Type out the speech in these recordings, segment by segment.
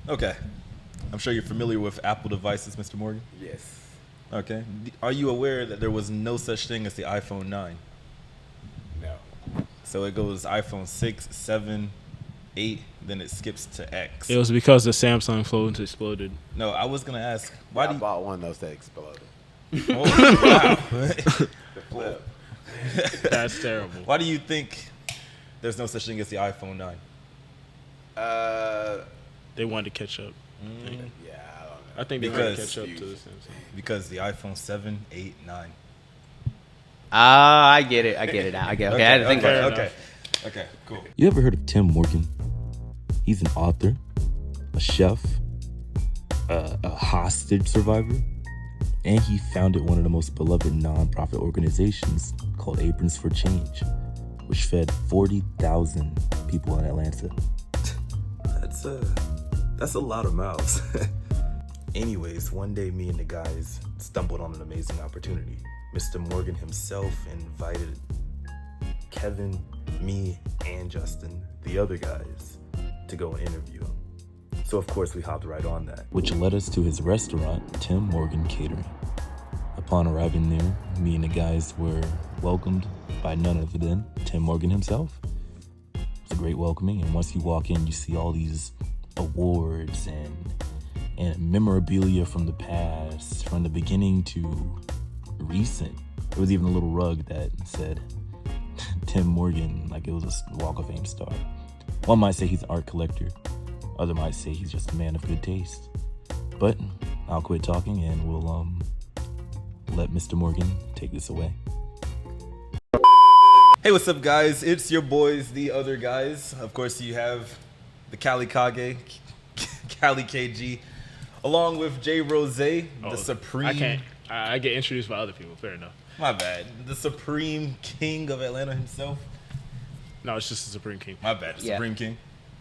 Okay. I'm sure you're familiar with Apple devices, Mr. Morgan. Yes. Okay. Are you aware that there was no such thing as the iPhone 9? No. So it goes iPhone 6, 7, 8, then it skips to It X. was because the Samsung phone exploded. No, I was going to ask, why Yeah, do I you... bought one of those that exploded. Oh, wow. The flip. That's terrible. Why do you think there's no such thing as the iPhone 9? They wanted to catch up. Yeah, I don't know. I think they wanted to Because- catch up to the Samsung. Because the iPhone 7, 8, 9. I get it. I get it now. I get. Okay, I had to think about it. okay. Okay, cool. You ever heard of Tim Morgan? He's an author, a chef, a hostage survivor, and he founded one of the most beloved nonprofit organizations called Aprons for Change, which fed 40,000 people in Atlanta. That's a lot of mouths. Anyways, one day me and the guys stumbled on an amazing opportunity. Mr. Morgan himself invited Kevin, me, and Justin, the other guys, to go and interview him. So of course we hopped right on that. Which led us to his restaurant, Tim Morgan Catering. Upon arriving there, me and the guys were welcomed by none other than Tim Morgan himself. It's a great welcoming, and once you walk in, you see all these awards and memorabilia from the past, from the beginning to recent. There was even a little rug that said Tim Morgan, like it was a Walk of Fame star. One might say he's an art collector. Other might say he's just a man of good taste. But I'll quit talking and we'll let Mr. Morgan take this away. Hey, what's up, guys? It's your boys, the other guys. Of course, you have the Cali Kage, Cali KG, along with Jay Rose, the Supreme. I can't. I get introduced by other people. Fair enough. My bad. The Supreme King of Atlanta himself. No, it's just the Supreme King. My bad. Yeah. Supreme King.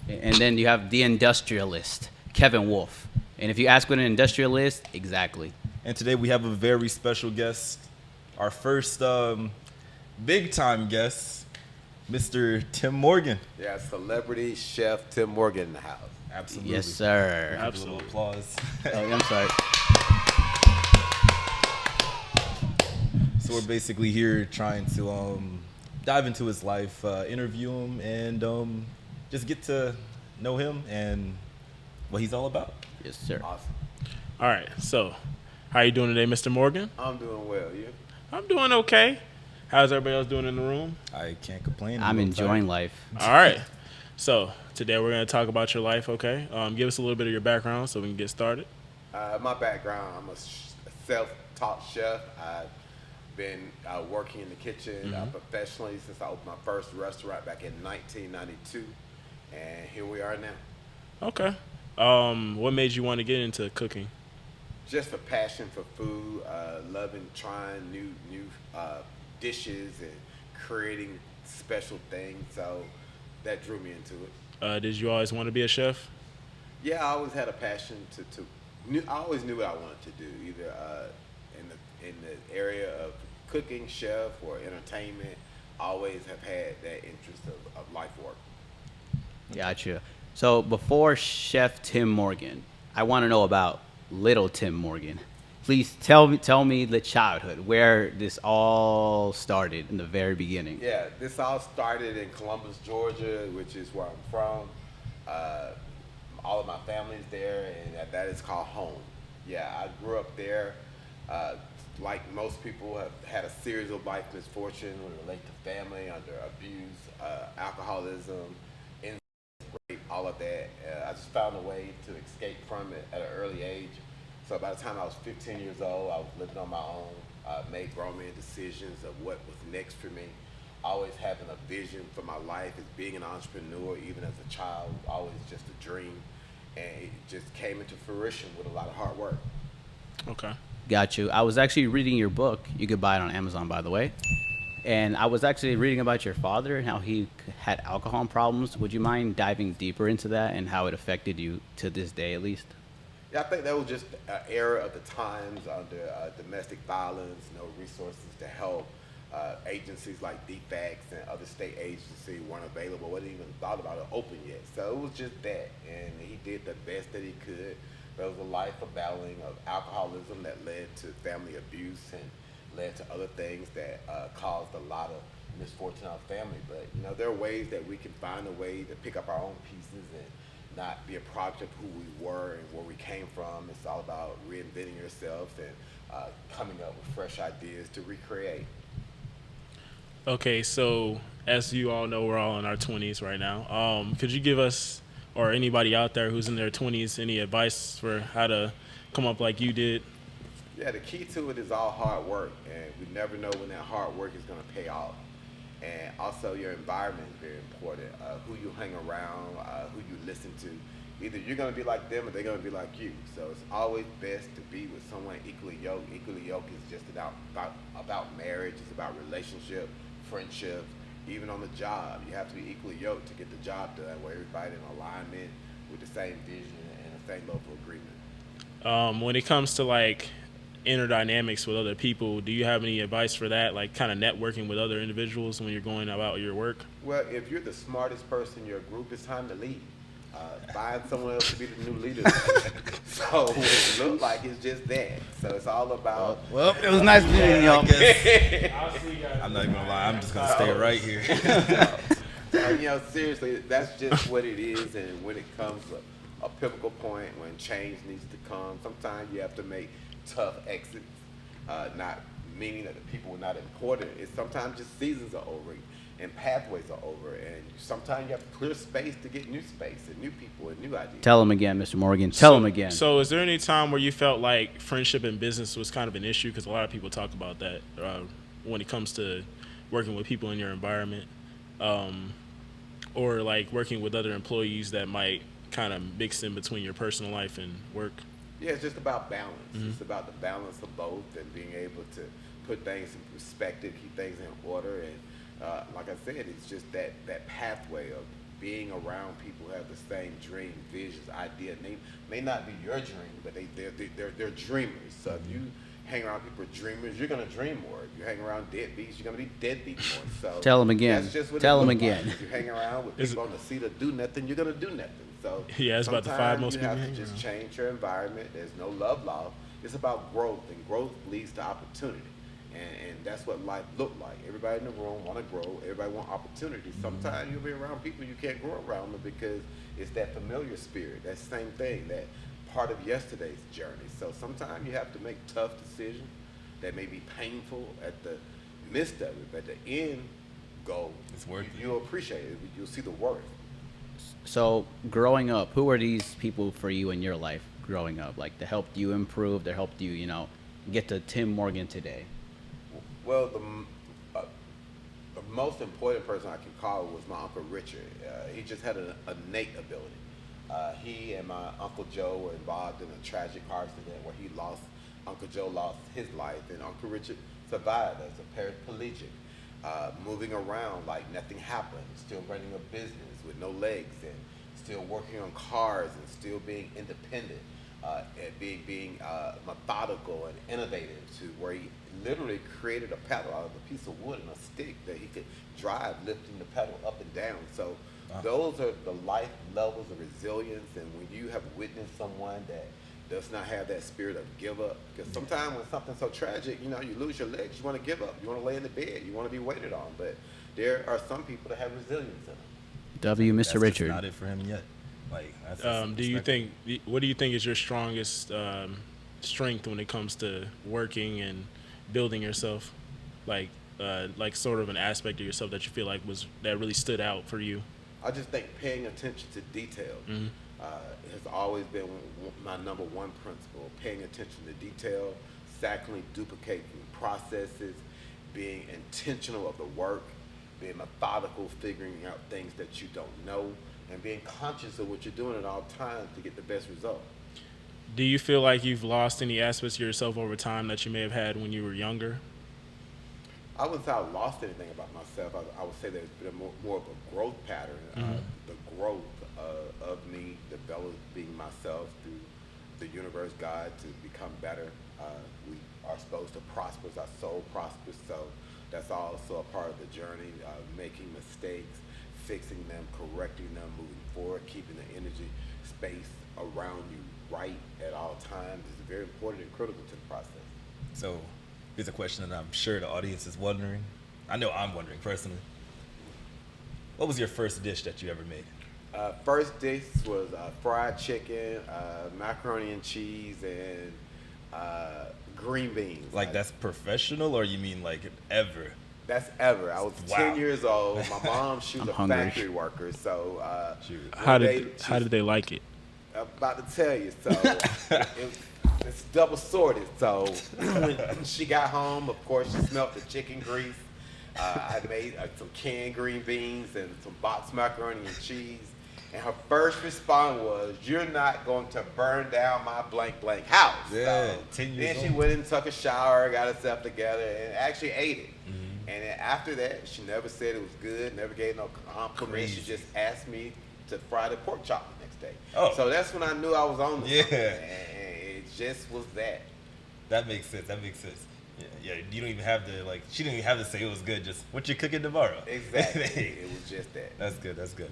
And then you have the industrialist, Kevin Wolf. And if you ask what an industrialist, exactly. And today we have a very special guest. Our first big time guest, Mr. Tim Morgan. Yeah, celebrity chef Tim Morgan in the house. Absolutely. Yes, sir. A little applause. Oh, I'm sorry. So we're basically here trying to dive into his life, interview him, and just get to know him and what he's all about. Yes, sir. Awesome. All right. So, how you doing today, Mr. Morgan? I'm doing well. You? I'm doing okay. How's everybody else doing in the room? I can't complain. I'm a little enjoying tired. life. All right. So today we're going to talk about your life. Okay. Give us a little bit of your background so we can get started. My background, I'm a self-taught chef. I've been working in the kitchen professionally since I opened my first restaurant back in 1992. And here we are now. Okay. What made you want to get into cooking? Just a passion for food, loving trying new dishes and creating special things. So that drew me into it. Did you always want to be a chef? Yeah, I always had a passion I always knew what I wanted to do, either in the area of cooking, chef, or entertainment. I always have had that interest of life work. Gotcha. So before Chef Tim Morgan, I want to know about little Tim Morgan. Please tell me the childhood, where this all started in the very beginning. Yeah, this all started in Columbus, Georgia, which is where I'm from. All of my family's there, and that is called home. Yeah, I grew up there. Like most people, have had a series of life misfortune when relate to family under abuse, alcoholism, rape, all of that. I just found a way to escape from it at an early age. So by the time I was 15 years old, I was living on my own, made grown man decisions of what was next for me. Always having a vision for my life as being an entrepreneur, even as a child, always just a dream. And it just came into fruition with a lot of hard work. Okay. Got you. I was actually reading your book. You could buy it on Amazon, by the way. And I was actually reading about your father and how he had alcohol problems. Would you mind diving deeper into that and how it affected you to this day, at least? Yeah, I think that was just an era of the times under domestic violence, no resources to help. Agencies like DFACS and other state agencies weren't available, wasn't even thought about it open yet. So it was just that, and he did the best that he could. There was a life of battling of alcoholism that led to family abuse and led to other things that caused a lot of misfortune in our family. But you know, there are ways that we can find a way to pick up our own pieces and not be a product of who we were and where we came from. It's all about reinventing yourself and coming up with fresh ideas to recreate. Okay, so as you all know, we're all in our 20s right now. Could you give us, or anybody out there who's in their 20s, any advice for how to come up like you did? Yeah, the key to it is all hard work, and we never know when that hard work is going to pay off. And also, your environment is very important. Who you hang around, who you listen to. Either you're going to be like them or they're going to be like you. So it's always best to be with someone equally yoked. Equally yoked is just about marriage. It's about relationship, friendship, even on the job. You have to be equally yoked to get the job done, where everybody's in alignment with the same vision and the same level of agreement. When it comes to like inner dynamics with other people, do you have any advice for that, like kind of networking with other individuals when you're going about your work? Well, if you're the smartest person in your group, it's time to leave. Find someone else to be the new leader. So what it looks like it's just that. So it's all about. Well, it was nice meeting y'all. I'm not even gonna lie. I'm just gonna stay right here. You know, seriously, that's just what it is. And when it comes to a pivotal point, when change needs to come, sometimes you have to make tough exits. Not meaning that the people are not important. It's sometimes just seasons are over and pathways are over, and sometimes you have to clear space to get new space and new people and new ideas. Tell him again, Mr. Morgan. Tell him again. So is there any time where you felt like friendship and business was kind of an issue? Because a lot of people talk about that when it comes to working with people in your environment, or like working with other employees that might kind of mix in between your personal life and work. Yeah, it's just about balance. It's about the balance of both and being able to put things in perspective, keep things in order, and like I said, it's just that pathway of being around people who have the same dream, visions, ideas. They may not be your dream, but they're dreamers. So if you hang around people who are dreamers, you're gonna dream more. If you hang around deadbeats, you're gonna be deadbeat more. So Tell him again. That's just what Tell it him looks again. Like. If you hang around with people on the seat of do nothing, you're gonna do nothing. So Yeah, it's about the five most people you hang have to just around. change your environment. There's no love lost. It's about growth, and growth leads to opportunity. And that's what life looked like. Everybody in the room want to grow. Everybody want opportunity. Sometimes you'll be around people you can't grow around them because it's that familiar spirit. That same thing, that part of yesterday's journey. So sometimes you have to make tough decisions that may be painful at the midst of it, but at the end goal, It's worth it. you'll appreciate it. You'll see the worth. So, growing up, who are these people for you in your life growing up? Like, that helped you improve, that helped you, get to Tim Morgan today? Well, the most important person I can call was my Uncle Richard. He just had an innate ability. He and my Uncle Joe were involved in a tragic car accident where Uncle Joe lost his life, and Uncle Richard survived as a paraplegic, moving around like nothing happened, still running a business with no legs, and still working on cars, and still being independent, and being methodical and innovative, to where he literally created a pedal out of a piece of wood and a stick that he could drive, lifting the pedal up and down. So those are the life levels of resilience. And when you have witnessed someone that does not have that spirit of give up, because sometimes when something's so tragic, you lose your legs, you want to give up, you want to lay in the bed, you want to be waited on. But there are some people that have resilience in them. W. Mr. That's just Richard. not it for him yet. Like, that's just What do you think is your strongest strength when it comes to working and building yourself? Like sort of an aspect of yourself that you feel like that really stood out for you? I just think paying attention to detail has always been my number one principle. Paying attention to detail, exactly duplicating processes, being intentional of the work, being methodical, figuring out things that you don't know, and being conscious of what you're doing at all times to get the best result. Do you feel like you've lost any aspects of yourself over time that you may have had when you were younger? I wouldn't say I lost anything about myself. I would say there's been more of a growth pattern. The growth of me developing myself through the universe, God, to become better. We are supposed to prosper as our soul prospers. So That's also a part of the journey, making mistakes, fixing them, correcting them, moving forward, keeping the energy space around you right at all times is very important and critical to the process. So, here's a question that I'm sure the audience is wondering. I know I'm wondering personally. What was your first dish that you ever made? First dish was fried chicken, macaroni and cheese, and green beans. Like that's professional, or you mean like ever? That's ever. I was Wow. 10 years old. My mom, she was I'm a hungry. factory worker, so How one day did they like it? I'm about to tell you. So it's double sorted. So when she got home, of course, she smelled the chicken grease. I made some canned green beans and some boxed macaroni and cheese. And her first response was, "You're not going to burn down my blank blank house." Yeah, So 10 years then she old. went and took a shower, got herself together, and actually ate it. And then after that, she never said it was good, never gave no compliments. She Crazy. just asked me to fry the pork chop the next day. Oh. So that's when I knew I was on the Yeah. something, and it just was that. That makes sense. That makes sense. Yeah, you don't even have to like. She didn't even have to say it was good. Just what you cooking tomorrow. Exactly. It was just that. That's good. That's good.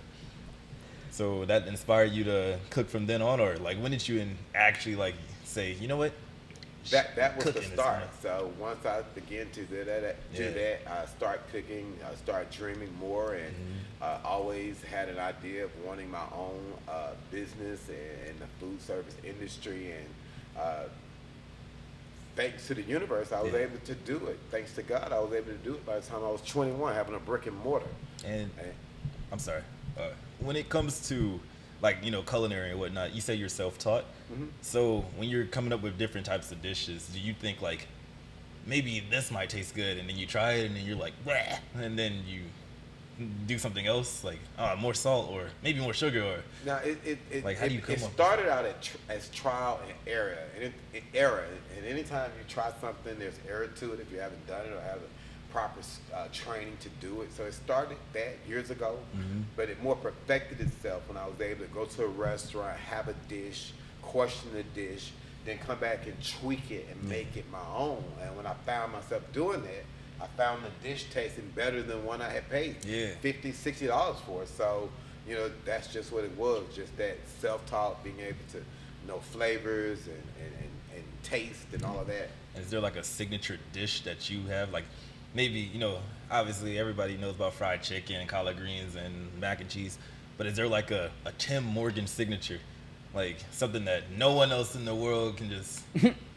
So that inspired you to cook from then on, or like when did you actually like say, you know what? That was the Cooking is start. fun. So once I began to do that, I start cooking. I start dreaming more, and always had an idea of wanting my own business in the food service industry. And thanks to the universe, I was able to do it. Thanks to God, I was able to do it by the time I was 21, having a brick and mortar. And I'm sorry. When it comes to like culinary and whatnot, you say you're self-taught. So when you're coming up with different types of dishes, do you think like maybe this might taste good, and then you try it, and then you're like, "Bleh," and then you do something else like more salt or maybe more sugar, or Now it Like, how do you come it up with started out as trial and error, and anytime you try something, there's error to it if you haven't done it or haven't proper training to do it. So it started that years ago, but it more perfected itself when I was able to go to a restaurant, have a dish, question the dish, then come back and tweak it and make it my own. And when I found myself doing that, I found the dish tasting better than one I had paid $50, $60 for. So, that's just what it was, just that self-taught, being able to know flavors and taste and all of that. is there like a signature dish that you have? Like maybe, obviously everybody knows about fried chicken and collard greens and mac and cheese, but is there like a Tim Morgan signature? Like something that no one else in the world can just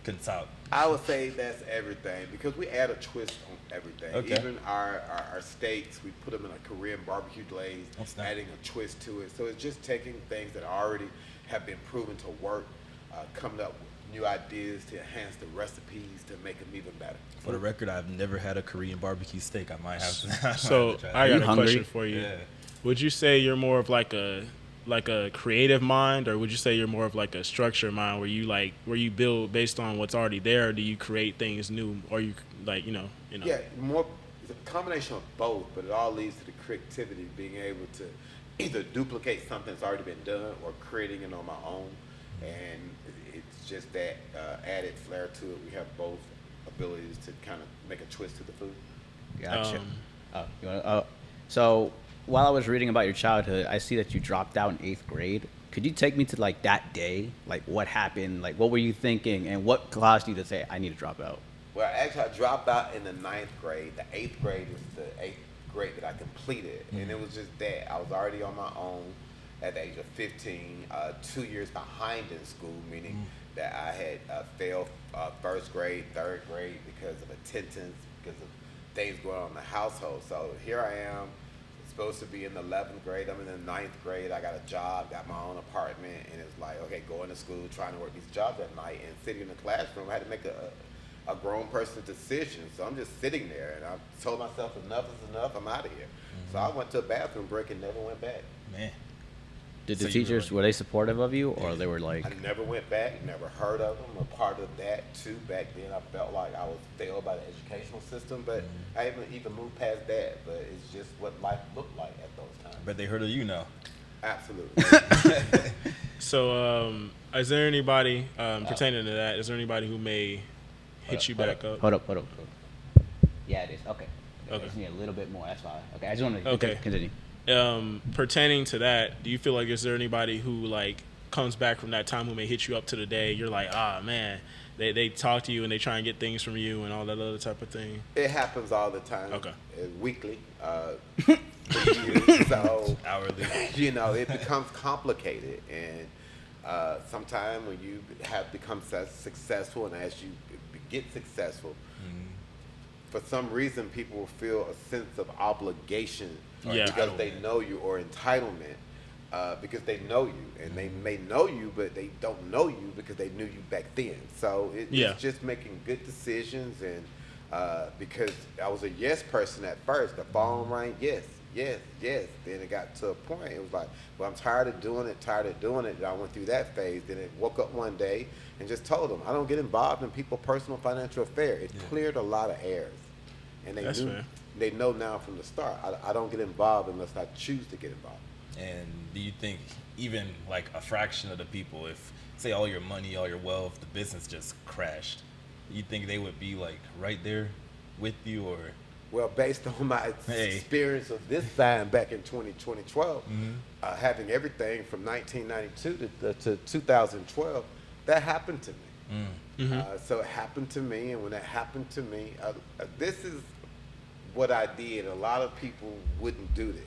can top? I would say that's everything, because we add a twist on everything. Okay. Even our steaks, we put them in a Korean barbecue glaze, Oh, snap. adding a twist to it. So it's just taking things that already have been proven to work, coming up with new ideas to enhance the recipes to make them even better. For the record, I've never had a Korean barbecue steak. I might have to. So try I that. got you a hungry? question for you. Yeah. Would you say you're more of like a creative mind, or would you say you're more of like a structure mind, where you build based on what's already there, or do you create things new, or you like Yeah, more. It's a combination of both, but it all leads to the creativity, being able to either duplicate something that's already been done or creating it on my own. And it's just that added flair to it. We have both abilities to kind of make a twist to the food. Gotcha. So while I was reading about your childhood, I see that you dropped out in 8th grade. Could you take me to like that day? Like what happened? Like what were you thinking? And what caused you to say, I need to drop out? Well, actually, I dropped out in the 9th grade. The 8th grade was the 8th grade that I completed. And it was just that. I was already on my own at the age of 15, 2 years behind in school, meaning that I had failed 1st grade, 3rd grade because of attendance, because of things going on in the household. So here I am, supposed to be in the 11th grade. I'm in the 9th grade. I got a job, got my own apartment, and it's like, okay, going to school, trying to work these jobs at night, and sitting in the classroom, I had to make a grown person's decision. So I'm just sitting there, and I told myself, enough is enough, I'm out of here. So I went to a bathroom break and never went back. Man. Did So the you were teachers, like- were they supportive of you, or they were like, I never went back, never heard of them. A part of that too. Back then, I felt like I was failed by the educational system, but I haven't even moved past that. But it's just what life looked like at those times. But they heard of you now. Absolutely. So is there anybody pertaining to that? Is there anybody who may hit you back up? hold up. Yeah, it is. Okay. I just need a little bit more. That's why. Okay, I just want to Okay. continue. Pertaining to that, do you feel like is there anybody who like comes back from that time who may hit you up to the day? You're like, man, they talk to you and they try and get things from you and all that other type of thing. It happens all the time. Okay. Weekly. So Hourly. you know, it becomes complicated, and sometimes when you have become successful, and as you get successful, for some reason people will feel a sense of obligation Yeah. because they know you, or entitlement because they know you, and they may know you, but they don't know you because they knew you back then. So it's just making good decisions, and because I was a yes person at first. The phone rang, yes. Then it got to a point, it was like, well, I'm tired of doing it. And I went through that phase. Then it woke up one day and just told them, I don't get involved in people's personal financial affairs. It cleared a lot of errors. And That's fair. they know now from the start, I don't get involved unless I choose to get involved. And do you think even like a fraction of the people, if say all your money, all your wealth, the business just crashed, you think they would be like right there with you? Or Well, based on my experience of this time back in 2012, having everything from 1992 to 2012, that happened to me. So it happened to me, and when that happened to me, this is what I did. A lot of people wouldn't do this.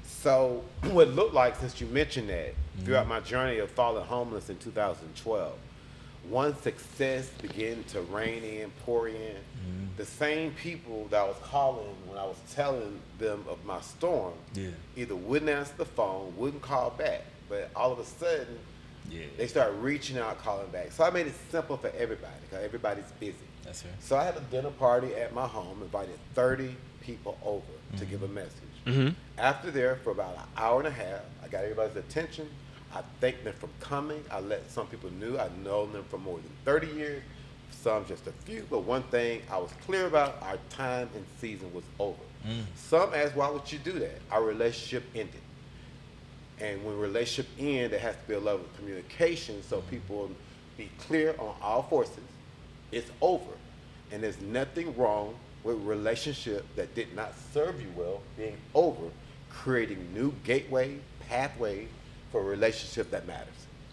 So what it looked like, since you mentioned that, throughout my journey of falling homeless in 2012, once success began to rain in, pour in, the same people that I was calling when I was telling them of my storm either wouldn't answer the phone, wouldn't call back, but all of a sudden, they started reaching out, calling back. So I made it simple for everybody, because everybody's busy. That's right. So I had a dinner party at my home, invited 30 people over to give a message. After there, for about an hour and a half, I got everybody's attention. I thanked them for coming. I let some people know I'd known them for more than 30 years, some just a few. But one thing I was clear about, our time and season was over. Some asked, why would you do that? Our relationship ended. And when relationship ends, there has to be a level of communication so people be clear on all forces. It's over. And there's nothing wrong with relationship that did not serve you well being over, creating new gateway, pathway for a relationship that matters.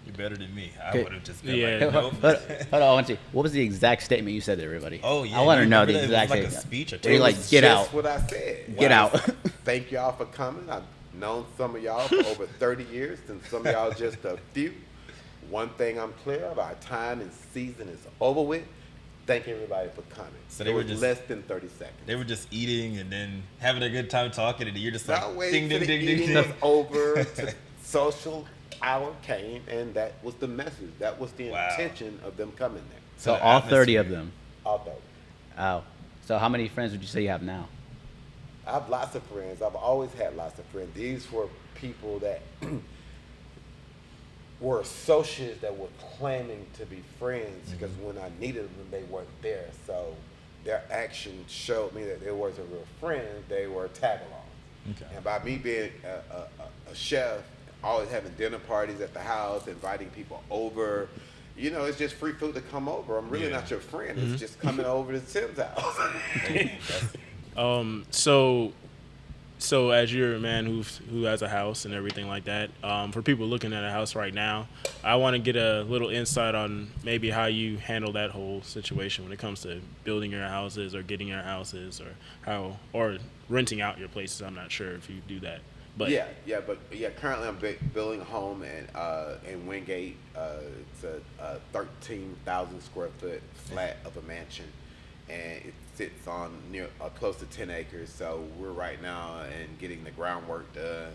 You're better than me. I Okay. would have just been Yeah. like, nope. Hold on, I want to see. What was the exact statement you said to everybody? Oh, yeah, I want to you know remember the that? It exact was like a statement. speech or Where you two? like, It's get just out. what I said. Get out. Thank y'all for coming. I've known some of y'all for over 30 years, and some of y'all just a few. One thing I'm clear of, our time and season is over with. Thank everybody for coming. So they it were was just- less than 30 seconds. They were just eating and then having a good time talking, and you're just like, Not waiting ding, till ding, the ding, ding, evening ding. was over. To social hour came, and that was the message. That was the Wow. intention of them coming there. So the all 30 atmosphere. of them. Although Oh. So how many friends would you say you have now? I have lots of friends. I've always had lots of friends. These were people that were associates that were claiming to be friends because when I needed them, they weren't there. So their actions showed me that they wasn't real friends. They were tag-alongs. Okay. And by me being a chef, always having dinner parties at the house, inviting people over, you know, it's just free food to come over. I'm really Yeah. not your friend. It's just coming over to Tim's house. Hey, that's- So as you're a man who has a house and everything like that, for people looking at a house right now, I want to get a little insight on maybe how you handle that whole situation when it comes to building your houses or getting your houses or renting out your places. I'm not sure if you do that, but Currently I'm building a home in Wingate. It's a 13,000 square foot flat of a mansion, and it sits on close to 10 acres. So we're right now and getting the groundwork done.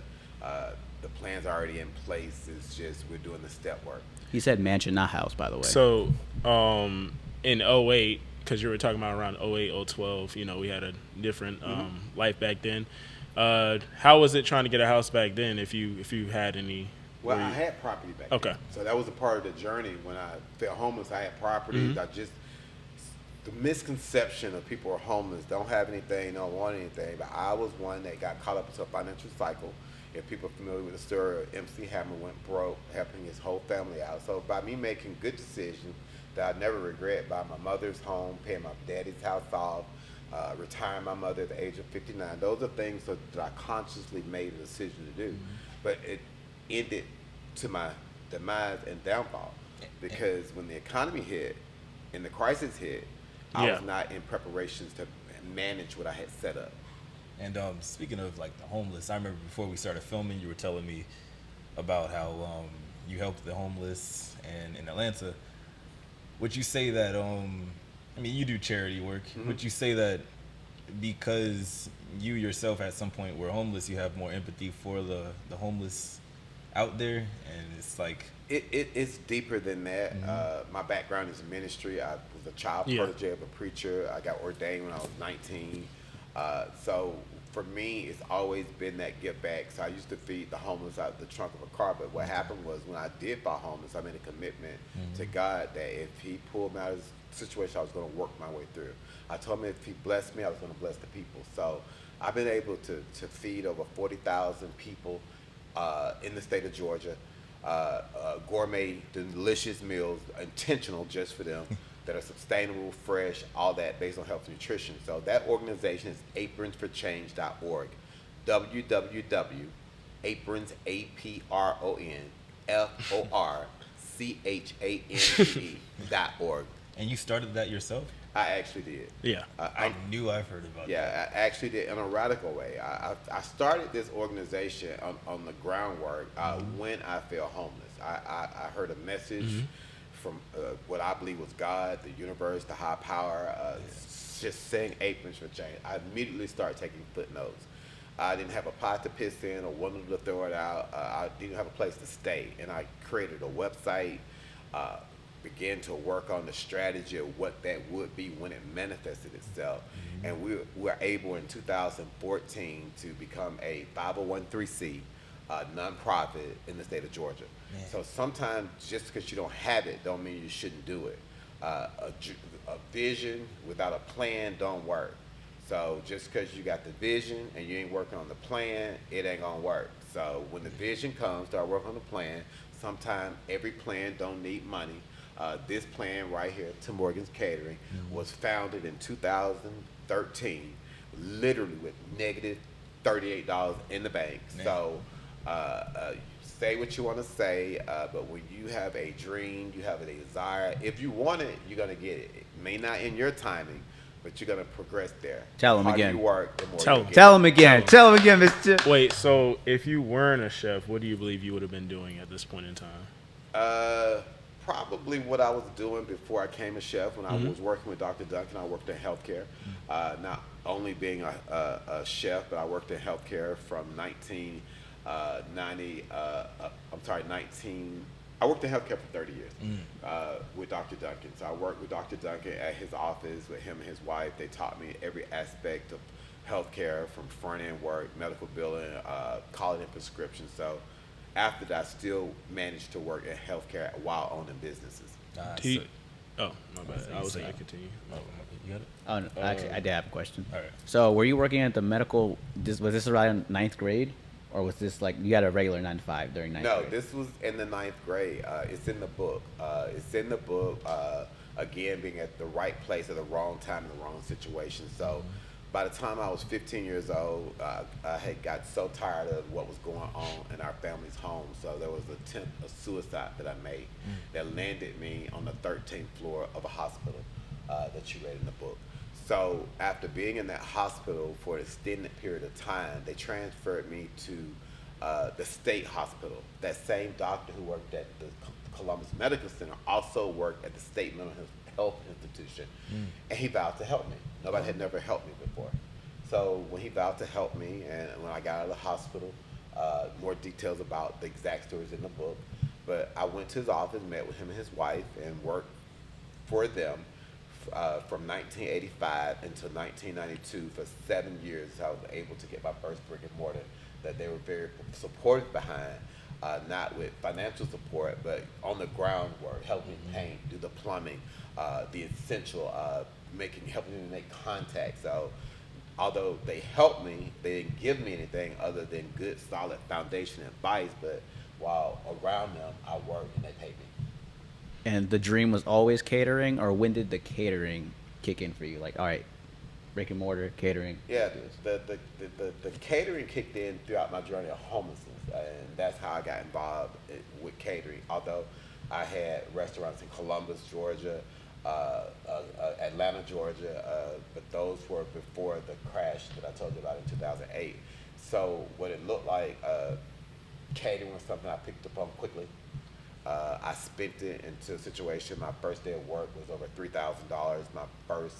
The plans are already in place. It's just we're doing the step work. He said mansion, not house, by the way. So, in 08, because you were talking about around 08, 012, you know, we had a different life back then. How was it trying to get a house back then if you had any? Well, I had property back then. Okay. So that was a part of the journey. When I felt homeless, I had properties. The misconception of people are homeless, don't have anything, don't want anything. But I was one that got caught up into a financial cycle. If people are familiar with the story, MC Hammer went broke, helping his whole family out. So by me making good decisions that I never regret, buying my mother's home, paying my daddy's house off, retire my mother at the age of 59. Those are things that I consciously made a decision to do. But it ended to my demise and downfall because when the economy hit and the crisis hit, I was not in preparations to manage what I had set up. And speaking of like the homeless, I remember before we started filming, you were telling me about how you helped the homeless and in Atlanta. Would you say that I mean, you do charity work. Would you say that because you yourself at some point were homeless, you have more empathy for the homeless out there? And it's like it's deeper than that. My background is in ministry. I was a child protege of a preacher. I got ordained when I was 19. So for me, it's always been that give back. So I used to feed the homeless out of the trunk of a car. But what happened was when I did fall homeless, I made a commitment to God that if He pulled me out of this situation, I was going to work my way through. I told him if He blessed me, I was going to bless the people. So I've been able to feed over 40,000 people in the state of Georgia. Gourmet, delicious meals, intentional just for them, that are sustainable, fresh, all that based on health and nutrition. So that organization is apronsforchange.org. www.apronsforchange.org. And you started that yourself? I actually did. Yeah. I knew I've heard about that. Yeah, I actually did in a radical way. I started this organization on the groundwork when I felt homeless. I heard a message from what I believe was God, the universe, the high power, just saying aprons for change. I immediately started taking footnotes. I didn't have a pot to piss in or wanted to throw it out. I didn't have a place to stay. And I created a website, began to work on the strategy of what that would be when it manifested itself. And we were able in 2014 to become a 501(c)(3) nonprofit in the state of Georgia. Man. So sometimes just because you don't have it don't mean you shouldn't do it. A vision without a plan don't work. So just because you got the vision and you ain't working on the plan, it ain't gonna work. So when the vision comes, start working on the plan. Sometimes every plan don't need money. This plan right here, Tim Morgan's Catering, was founded in 2013, literally with negative $38 in the bank. Man. So say what you want to say, but when you have a dream, you have a desire, if you want it, you're going to get it. It may not in your timing, but you're going to progress there. Tell him the again. harder you work, the more Tell you him. get. Tell him again. Tell him again, Mr. Wait, so if you weren't a chef, what do you believe you would have been doing at this point in time? Probably what I was doing before I became a chef. When I was working with Dr. Duncan, I worked in healthcare. Not only being a chef, but I worked in healthcare from 1990. I worked in healthcare for 30 years with Dr. Duncan. So I worked with Dr. Duncan at his office with him and his wife. They taught me every aspect of healthcare, from front end work, medical billing, calling in prescriptions. So after that, I still managed to work in healthcare while owning businesses. Oh, my bad. I was going to continue. You got it? Oh, no, actually, I did have a question. All right. So, were you working at the medical? Was this around ninth grade, or was this like you had a regular 9 to 5 during ninth grade? No, this was in the 9th grade. It's in the book. Again, being at the right place at the wrong time in the wrong situation. So, by the time I was 15 years old, I had got so tired of what was going on in our family's home. So there was an attempt of suicide that I made that landed me on the 13th floor of a hospital that you read in the book. So after being in that hospital for an extended period of time, they transferred me to the state hospital. That same doctor who worked at the Columbus Medical Center also worked at the state mental health institution, and he vowed to help me. Nobody had never helped me before. So when he vowed to help me, and when I got out of the hospital, more details about the exact stories in the book, but I went to his office, met with him and his wife, and worked for them from 1985 until 1992 for 7 years. I was able to get my first brick and mortar that they were very supportive behind, not with financial support, but on the ground work, helping me paint, do the plumbing, the essential, helping me make contact. So although they helped me, they didn't give me anything other than good, solid foundation and advice, but while around them, I worked and they paid me. And the dream was always catering, or when did the catering kick in for you? Like, all right, brick and mortar catering? Yeah, the catering kicked in throughout my journey of homelessness, and that's how I got involved with catering. Although I had restaurants in Columbus, Georgia, Atlanta, Georgia, but those were before the crash that I told you about in 2008. So what it looked like, catering was something I picked up on quickly. I spent it into a situation. My first day of work was over $3,000. My first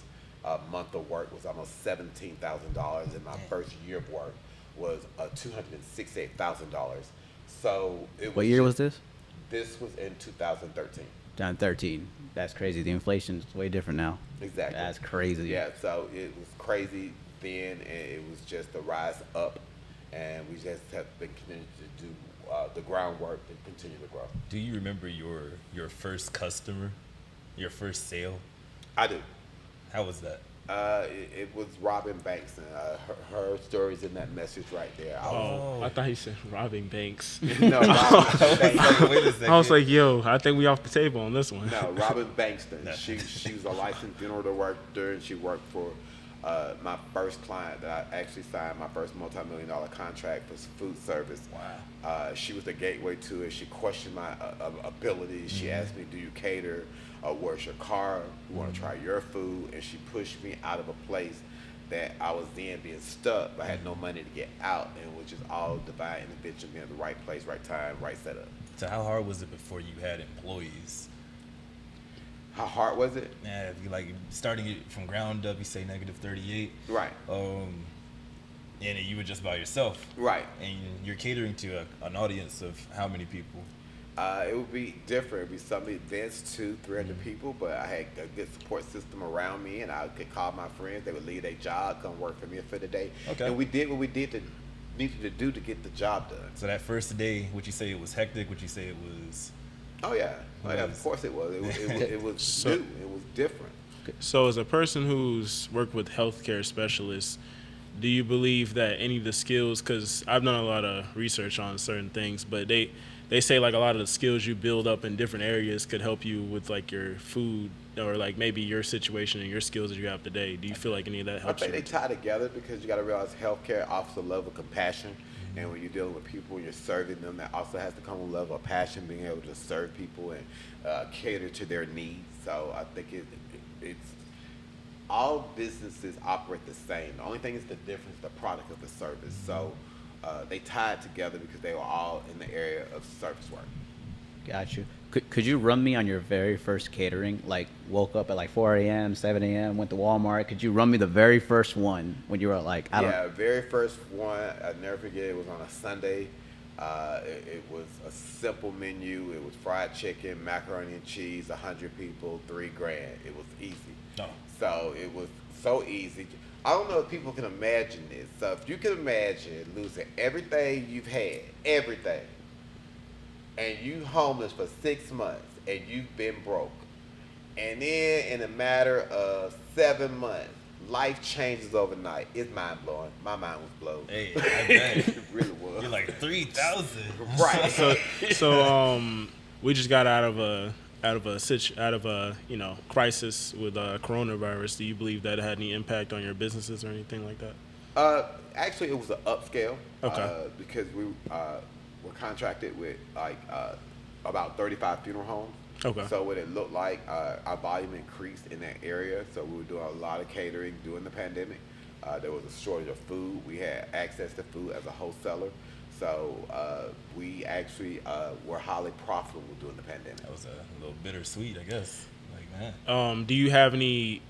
month of work was almost $17,000, and my first year of work was $268,000. So it was. What year was this? This was in 2013. 2013. That's crazy. The inflation's way different now. Exactly. That's crazy. Yeah, so it was crazy then, and it was just a rise up, and we just have been continuing to do the groundwork to continue to grow. Do you remember your first customer, your first sale? I do. How was that? It was Robin Banks, and her story's in that message right there. I thought he said robbing banks. No, Robin Banks. Wait a second. I was like, yo, I think we off the table on this one. No, Robin Bankston. She was a licensed funeral director, and she worked for my first client that I actually signed my first multi-million-dollar contract was food service. Wow. She was the gateway to it. She questioned my abilities. She asked me, do you cater? Where's your car? We want to try your food. And she pushed me out of a place that I was then being stuck, but I had no money to get out, and it was just all divine intervention, being at the right place, right time, right setup. So how hard was it before you had employees? How hard was it? Yeah, if you like starting it from ground up, you say -38. Right. And you were just by yourself. Right. And you're catering to an audience of how many people? It would be different. It would be some events, 200-300 people, but I had a good support system around me, and I could call my friends. They would leave their job, come work for me for the day. Okay. And we did what we needed to do to get the job done. So that first day, would you say it was hectic? Would you say it was? Oh yeah, of course it was. It was new. It was different. So as a person who's worked with healthcare specialists, do you believe that any of the skills, because I've done a lot of research on certain things, but they say like a lot of the skills you build up in different areas could help you with like your food or like maybe your situation and your skills that you have today. Do you feel like any of that helps I think you? they tie together because you got to realize healthcare offers a level of compassion. And when you're dealing with people and you're serving them, that also has to come with a level of passion, being able to serve people and cater to their needs. So I think it's all businesses operate the same. The only thing is the difference, the product of the service. So they tied together because they were all in the area of service work. Got you. Could you run me on your very first catering? Like woke up at like 4 a.m., 7 a.m., went to Walmart. Could you run me the very first one when you were like, Very first one, I'll never forget, it was on a Sunday. It was a simple menu. It was fried chicken, macaroni and cheese, 100 people, $3,000. It was easy. No. So it was so easy. I don't know if people can imagine this. So if you can imagine losing everything you've had, everything, and you homeless for 6 months, and you've been broke, and then in a matter of 7 months, life changes overnight. It's mind blowing. My mind was blown. Hey, I bet. It really was. You're like 3,000. Right. So we just got out of a crisis with coronavirus. Do you believe that it had any impact on your businesses or anything like that? Actually, it was an upscale. Okay. Because we were contracted with about 35 funeral homes. Okay. So what it looked like, our volume increased in that area. So we were doing a lot of catering during the pandemic. There was a shortage of food. We had access to food as a wholesaler. So we actually were highly profitable during the pandemic. That was a little bittersweet, I guess. Like, man. Do you have any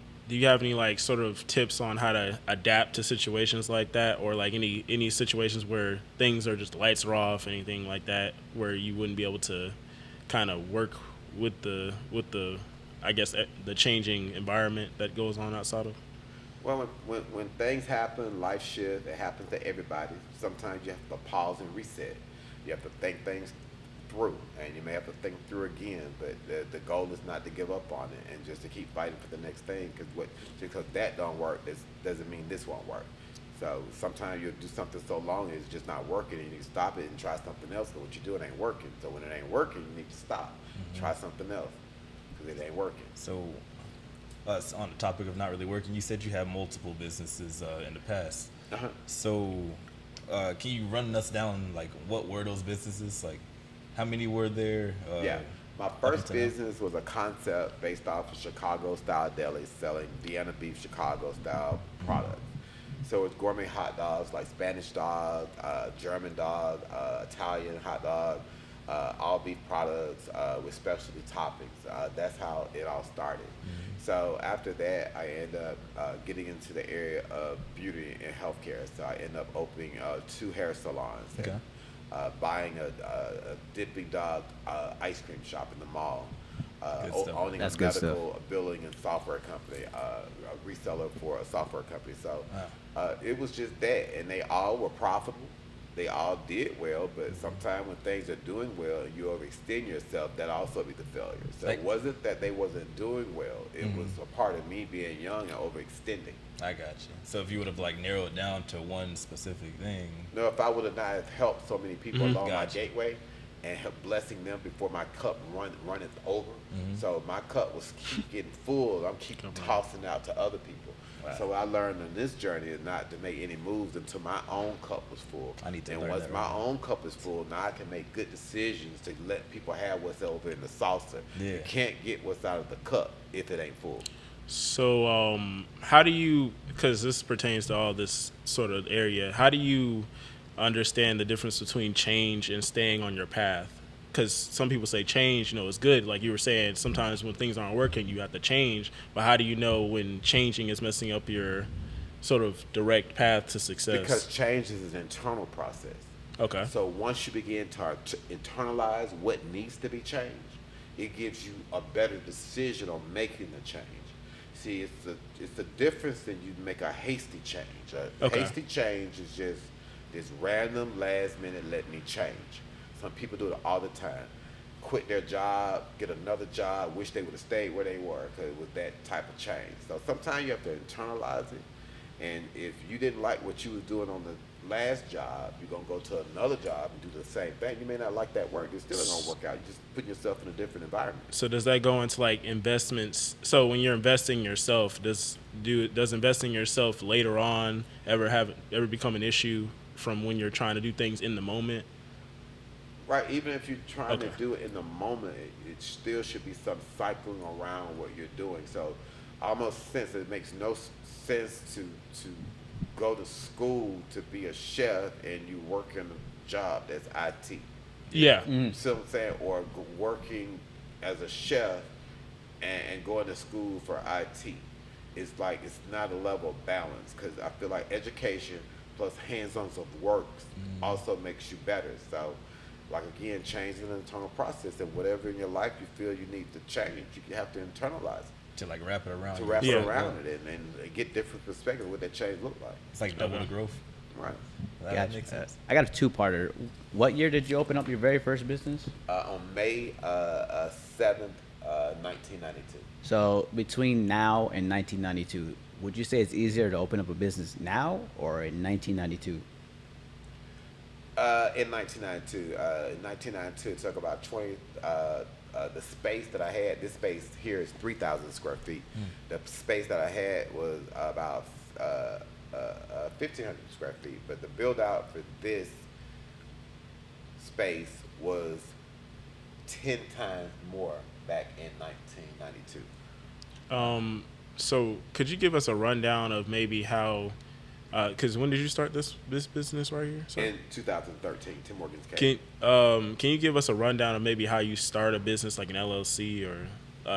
like sort of tips on how to adapt to situations like that, or like any situations where things are just lights are off, anything like that, where you wouldn't be able to kind of work with the I guess the changing environment that goes on outside of? Well, when things happen, life shifts, it happens to everybody. Sometimes you have to pause and reset. You have to think things through, and you may have to think through again, but the goal is not to give up on it and just to keep fighting for the next thing, because that don't work, doesn't mean this won't work. So sometimes you'll do something so long it's just not working, and you need to stop it and try something else, because what you're doing ain't working. So when it ain't working, you need to stop, try something else, because it ain't working. So On the topic of not really working, you said you had multiple businesses in the past. Uh-huh. So, can you run us down like what were those businesses? Like, how many were there? Yeah. My up first until now? business was a concept based off of Chicago style deli selling Vienna beef Chicago style products. So it's gourmet hot dogs like Spanish dog, German dog, Italian hot dog, all beef products with specialty toppings. That's how it all started. So after that, I ended up getting into the area of beauty and healthcare. So I ended up opening 2 hair salons. Okay. Buying a Dipping Dog ice cream shop in the mall, Good stuff. owning That's a good stuff. medical billing and software company, a reseller for a software company. So it was just that, and they all were profitable. They all did well, but sometimes when things are doing well and you overextend yourself, that also be the failure. So it Like- wasn't that they wasn't doing well; it was a part of me being young and overextending. I got you. So if you would have like narrowed down to one specific thing, No, if I would have not have helped so many people along my Gotcha. gateway and help blessing them before my cup runneth over. So my cup was keep getting full. I'm keep tossing out to other people. Wow. So I learned on this journey is not to make any moves until my own cup was full. I need to and learn once that my right now. own cup is full, now I can make good decisions to let people have what's over in the saucer. Yeah. You can't get what's out of the cup if it ain't full. So, how do you, because this pertains to all this sort of area, how do you understand the difference between change and staying on your path? Because some people say change, is good. Like you were saying, sometimes when things aren't working, you have to change. But how do you know when changing is messing up your sort of direct path to success? Because change is an internal process. Okay. So once you begin to internalize what needs to be changed, it gives you a better decision on making the change. See, it's the difference than you make a hasty change. A Okay. hasty change is just this random last minute let me change. Some people do it all the time. Quit their job, get another job, wish they would have stayed where they were because it was that type of change. So sometimes you have to internalize it. And if you didn't like what you was doing on the last job, you're going to go to another job and do the same thing. You may not like that work. It's still going to work out. You're just putting yourself in a different environment. So does that go into like investments? So when you're investing yourself, does investing yourself later on ever become an issue from when you're trying to do things in the moment? Right, even if you're trying Okay. to do it in the moment, it still should be some cycling around what you're doing. So almost since it makes no sense to go to school to be a chef and you work in a job that's IT. Yeah. You see what I'm saying? Or working as a chef and going to school for IT. It's like it's not a level of balance because I feel like education plus hands-on of works also makes you better. So, like again, changing an internal process and whatever in your life you feel you need to change, you have to internalize it, to like wrap it around. to you. wrap Yeah. it around it and get different perspective of what that change look like. It's like double the growth. Right. That Gotcha. makes sense. I got a two-parter. What year did you open up your very first business? On May 7th, 1992. So between now and 1992, would you say it's easier to open up a business now or in 1992? In 1992, it took about 20. The space that I had, this space here is 3,000 square feet. The space that I had was about 1,500 square feet. But the build out for this space was 10 times more back in 1992. So could you give us a rundown of maybe how? Because when did you start this business right here? Sorry. In 2013, Tim Morgan's case. Can you give us a rundown of maybe how you start a business like an LLC or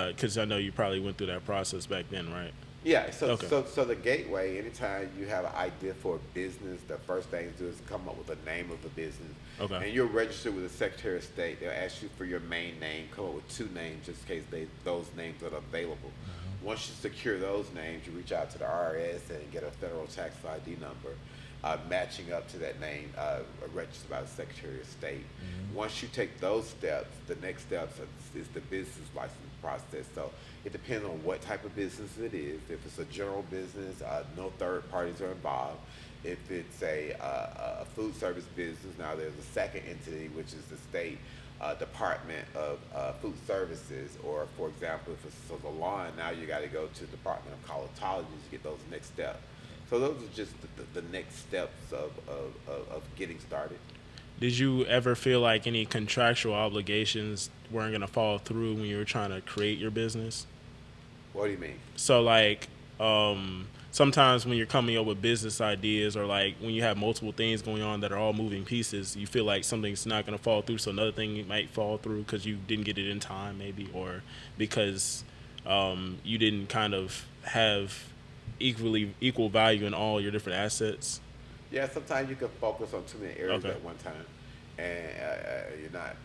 because I know you probably went through that process back then, right? Yeah, so, Okay. so the gateway, anytime you have an idea for a business, the first thing to do is come up with a name of the business. Okay. And you're registered with the Secretary of State. They'll ask you for your main name, come up with 2 names just in case those names are available. Once you secure those names, you reach out to the IRS and get a federal tax ID number matching up to that name registered by the Secretary of State. Once you take those steps, the next steps is the business license process. So it depends on what type of business it is. If it's a general business, no third parties are involved. If it's a food service business, now there's a second entity, which is the state department of food services, or for example, if it's a salon, now you got to go to the Department of Cosmetology to get those next steps. So those are just the next steps of getting started. Did you ever feel like any contractual obligations weren't going to fall through when you were trying to create your business? What do you mean? So like sometimes when you're coming up with business ideas, or like when you have multiple things going on that are all moving pieces, you feel like something's not going to fall through, so another thing might fall through because you didn't get it in time maybe, or because you didn't kind of have equal value in all your different assets. Yeah, sometimes you can focus on too many areas Okay. at one time, and you're not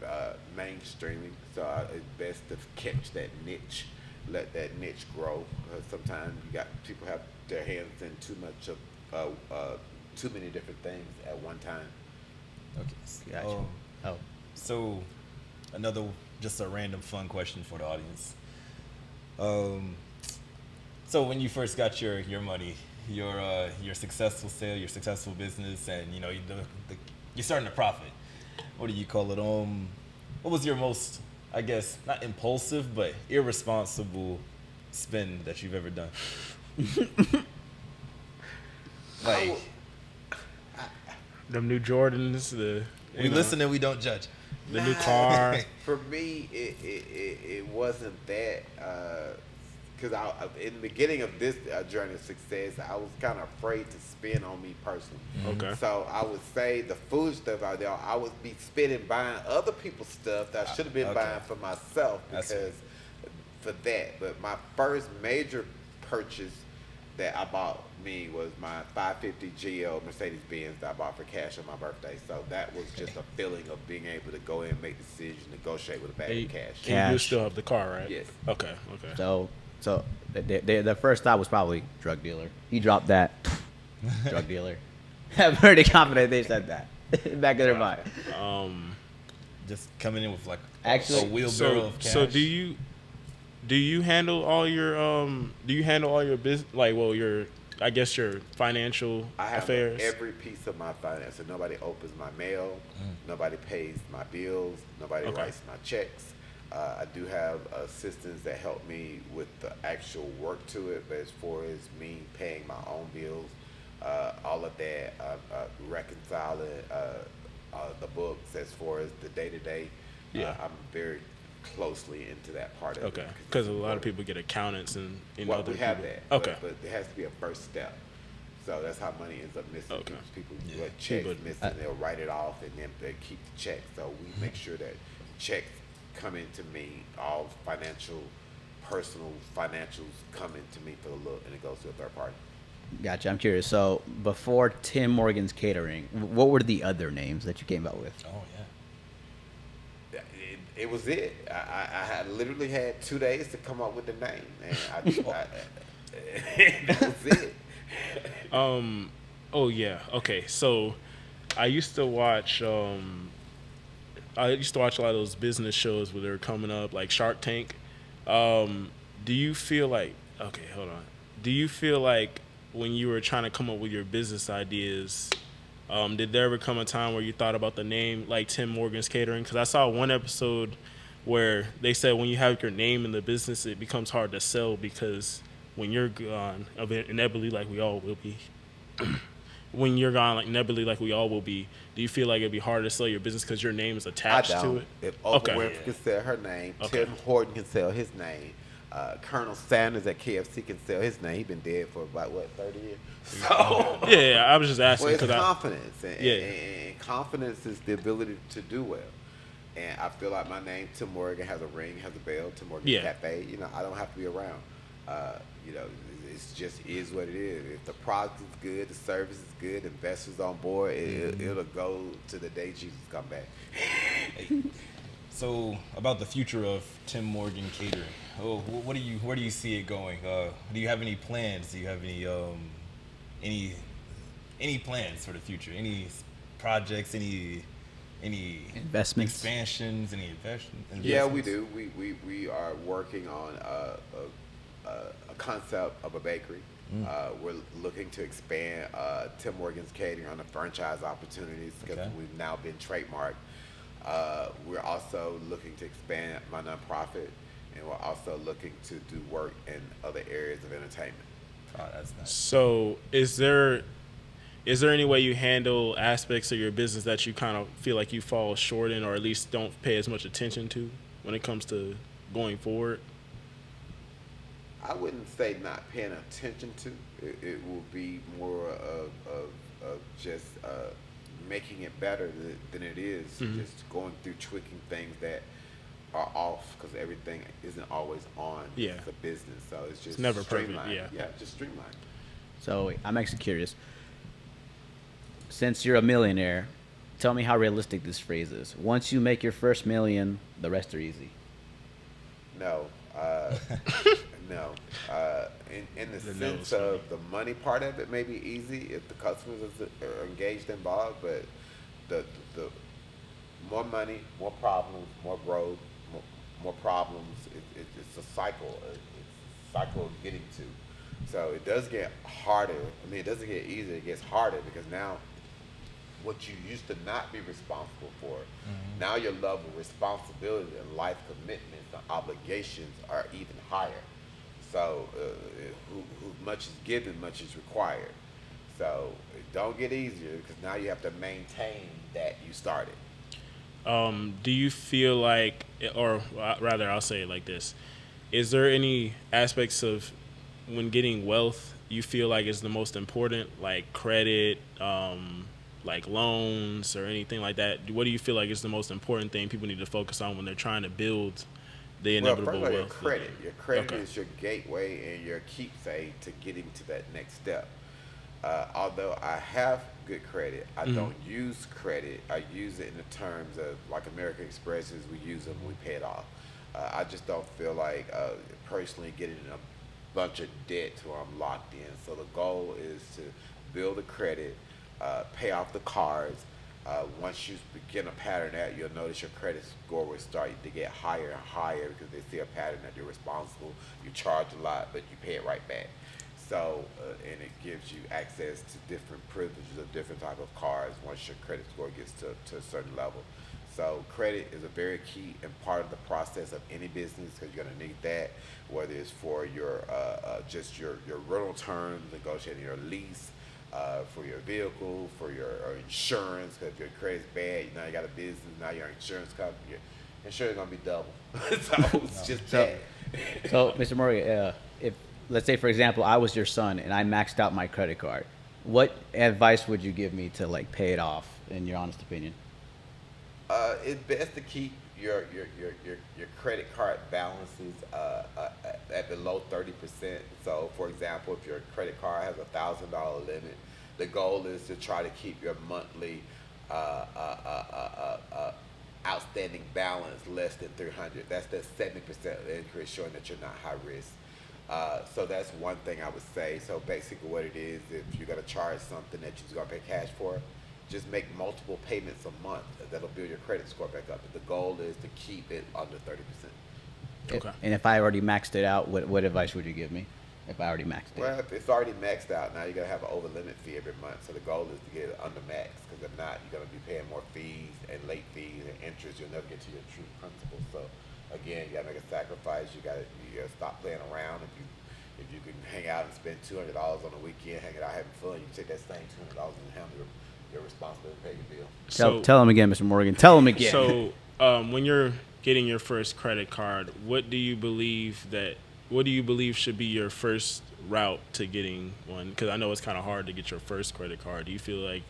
mainstreaming. So it's best to catch that niche, let that niche grow. Because sometimes people have their hands in too much of too many different things at one time. Okay. Gotcha. Oh, So, another just a random fun question for the audience. So when you first got your money, your successful sale, your successful business, and you know you're starting to profit. What do you call it? What was your most, I guess, not impulsive but irresponsible spend that you've ever done? Like, Them new Jordans, we listen and we don't judge. the new car. For me, it wasn't that. Because in the beginning of this journey of success, I was kind of afraid to spend on me personally. Okay. So I would say the food stuff out there, I would be spending buying other people's stuff that I should have been Okay. buying for myself That's because for that. But my first major purchase that I bought me was my 550 GL Mercedes-Benz that I bought for cash on my birthday. So that was just a feeling of being able to go in and make decisions, negotiate with a bag of cash. And you Cash. still have the car, right? Yes. Okay. so the first thought was probably drug dealer. He dropped that. Drug dealer. I'm pretty confident they said that back in their mind. Just coming in with like Actually- a wheelbarrow So of cash. so do you handle all your business, like, well, your, I guess, your financial I have affairs? every piece of my finance. So nobody opens my mail, nobody pays my bills, nobody Okay. writes my checks. I do have assistants that help me with the actual work to it, but as far as me paying my own bills, all of that, reconciling the books as far as the day-to-day, Yeah. I'm very closely into that part of it. Okay, because a lot of people get accountants and Well, other we have people. that. Okay. But there has to be a first step. So that's how money ends up missing. Okay. People Yeah. let checks But- missing, they'll write it off and then they keep the check. So we make sure that checks come into me, all personal financials come into me for the look, and it goes to a third party. Gotcha. I'm curious. So before Tim Morgan's Catering, what were the other names that you came up with? Oh yeah. It was it. I had literally had 2 days to come up with the name, and that was it. Oh yeah. Okay. So I used to watch a lot of those business shows where they're coming up, like Shark Tank. Do you feel like, okay, hold on. Do you feel like when you were trying to come up with your business ideas, did there ever come a time where you thought about the name, like Tim Morgan's Catering? Because I saw one episode where they said when you have your name in the business, it becomes hard to sell because when you're gone, inevitably, like we all will be, when you're gone, like inevitably, like we all will be, do you feel like it'd be hard to sell your business because your name is I attached to don't. it? If Okay. Oprah Winfrey can sell her name, Okay. Tim Horton can sell his name. Colonel Sanders at KFC can sell his name. He's been dead for about, 30 years? So, Yeah, I was just asking well, it's because confidence. Yeah. And confidence is the ability to do well. And I feel like my name, Tim Morgan, has a ring, has a bell, Tim Morgan Yeah. Cafe. You know, I don't have to be around. You know, it's just is what it is. If the product is good, the service is good, investors on board, it'll go to the day Jesus come back. So about the future of Tim Morgan Catering, where do you see it going? Do you have any plans? Do you have any plans for the future? Any projects? Any Investments? expansions? Any investments? Yeah, we do. We are working on a concept of a bakery. We're looking to expand Tim Morgan's Catering on the franchise opportunities because Okay. we've now been trademarked. We're also looking to expand my nonprofit, and we're also looking to do work in other areas of entertainment. Oh, that's nice. So is there any way you handle aspects of your business that you kind of feel like you fall short in, or at least don't pay as much attention to when it comes to going forward? I wouldn't say not paying attention to. It will be more of just making it better than it is. Just going through tweaking things that are off because everything isn't always on Yeah. the business. So it's just never perfect, streamlined. yeah. Just streamlined. So I'm actually curious. Since you're a millionaire, tell me how realistic this phrase is. Once you make your first million, the rest are easy. No, no. In the The sense nose of the money part of it may be easy if the customers are engaged, involved, but the more money, more problems, more growth, more problems. It's a cycle. It's a cycle of getting to. So it does get harder. I mean, it doesn't get easier. It gets harder because now what you used to not be responsible for, now your level of responsibility and life commitments and obligations are even higher. So who much is given, much is required. So it don't get easier because now you have to maintain that you started. Do you feel like, or rather, I'll say it like this: is there any aspects of when getting wealth you feel like is the most important, like credit, like loans or anything like that? What do you feel like is the most important thing people need to focus on when they're trying to build the Well, inevitable first of all, your wealth? credit. Your credit Okay. is your gateway and your keepsake to getting to that next step. Although I have good credit, I don't use credit. I use it in the terms of like American Expresses. We use them, we pay it off. I just don't feel like personally getting in a bunch of debt to where I'm locked in. So the goal is to build the credit, pay off the cards. Once you begin a pattern that, you'll notice your credit score will start to get higher and higher because they see a pattern that you're responsible. You charge a lot, but you pay it right back. So, and it gives you access to different privileges of different type of cards once your credit score gets to a certain level. So credit is a very key and part of the process of any business because you're going to need that, whether it's for your just your rental terms, negotiating your lease, for your vehicle, for your insurance, because if your credit's bad, now you got a business, now your insurance company, your insurance is going to be double. So it's just that. So, Mr. Morgan, if let's say, for example, I was your son and I maxed out my credit card, what advice would you give me to like pay it off, in your honest opinion? It's best to keep your credit card balances at below 30%. So, for example, if your credit card has $1,000 limit, the goal is to try to keep your monthly outstanding balance less than 300. That's the 70% increase, showing that you're not high risk. So that's one thing I would say. So basically, what it is, if you're gonna charge something that you're gonna pay cash for, just make multiple payments a month. That'll build your credit score back up. But the goal is to keep it under 30%. Okay. And if I already maxed it out, what advice would you give me if I already maxed it? Well, if it's already maxed out, now you're gonna have an over limit fee every month. So the goal is to get it under max, because if not, you're gonna be paying more fees and late fees and interest. You'll never get to your true principal. So again, you gotta make a sacrifice. You gotta stop playing around. If you can hang out and spend $200 on a weekend, hanging out having fun, you can take that same $200 and handle your responsibility to pay your bill. Tell him again, Mr. Morgan. Tell him again. So, when you're getting your first credit card, what do you believe should be your first route to getting one? Because I know it's kind of hard to get your first credit card. Do you feel like,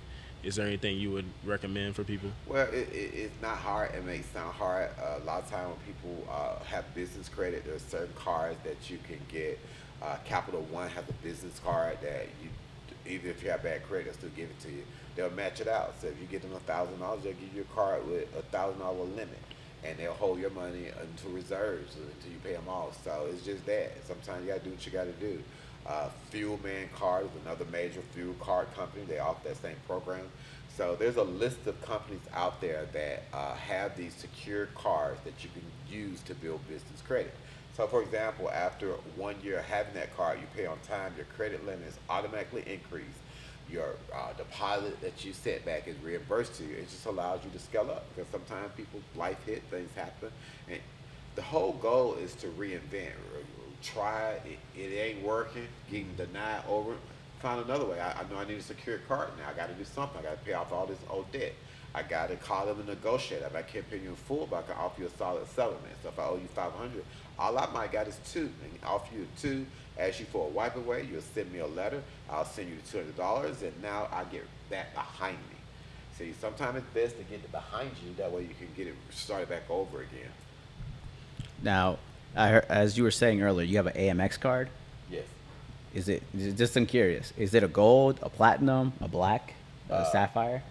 is there anything you would recommend for people? Well, it's not hard. It may sound hard. A lot of times when people have business credit, there's certain cards that you can get. Capital One has a business card that you, even if you have bad credit, they'll still give it to you. They'll match it out. So if you get them $1,000, they'll give you a card with $1,000 limit, and they'll hold your money until reserves until you pay them off. So it's just that. Sometimes you gotta do what you gotta do. Fuel Man Card is another major fuel card company. They offer that same program. So there's a list of companies out there that have these secure cards that you can use to build business credit. So for example, after 1 year having that card, you pay on time, your credit limit is automatically increased. your deposit that you set back is reimbursed to you. It just allows you to scale up because sometimes people life hit, things happen, and the whole goal is to reinvent. Try it, it ain't working, getting denied over. Find another way. I know I need a secure card now. I got to do something. I got to pay off all this old debt. I got to call them and negotiate. If I can't pay you in full, but I can offer you a solid settlement. So if I owe you 500, all I might got is two, and offer you two. Ask you for a wipe away. You'll send me a letter. I'll send you the $200, and now I get that behind me. See, sometimes it's best to get it behind you. That way you can get it started back over again. Now, I heard, as you were saying earlier, you have an AMX card. Yes. Is it just? I'm curious. Is it a gold, a platinum, a black, a sapphire?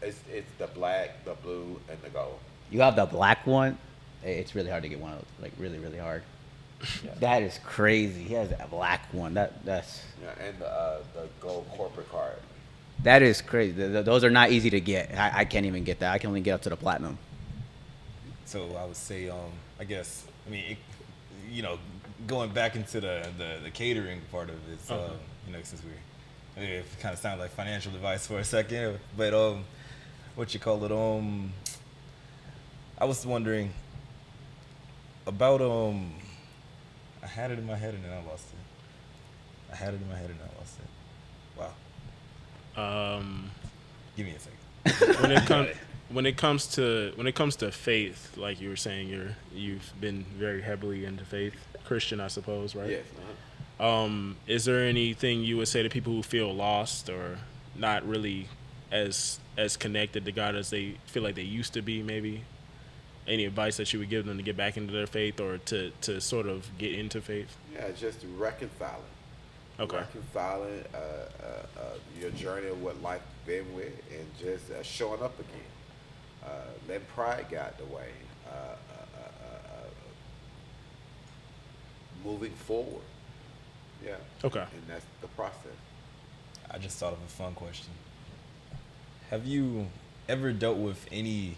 It's the black, the blue, and the gold. You have the black one. It's really hard to get one of those. Like really, really hard. Yeah. That is crazy. He has a black one. That's Yeah, and the gold corporate card. that is crazy. Those are not easy to get. I can't even get that. I can only get up to the platinum. So I would say, I guess, I mean, going back into the catering part of it, since it kind of sounds like financial advice for a second, but what you call it, I was wondering about I had it in my head and then I lost it. Wow. Give me a second. When it comes to faith, like you were saying, you've been very heavily into faith, Christian, I suppose, right? Yes. Is there anything you would say to people who feel lost or not really as connected to God as they feel like they used to be? Maybe any advice that you would give them to get back into their faith or to sort of get into faith? Yeah, just reconciling. Okay. Reconciling your journey of what life been with, and just showing up again. Letting pride get out the way. Moving forward. Yeah. Okay. And that's the process. I just thought of a fun question. Have you ever dealt with any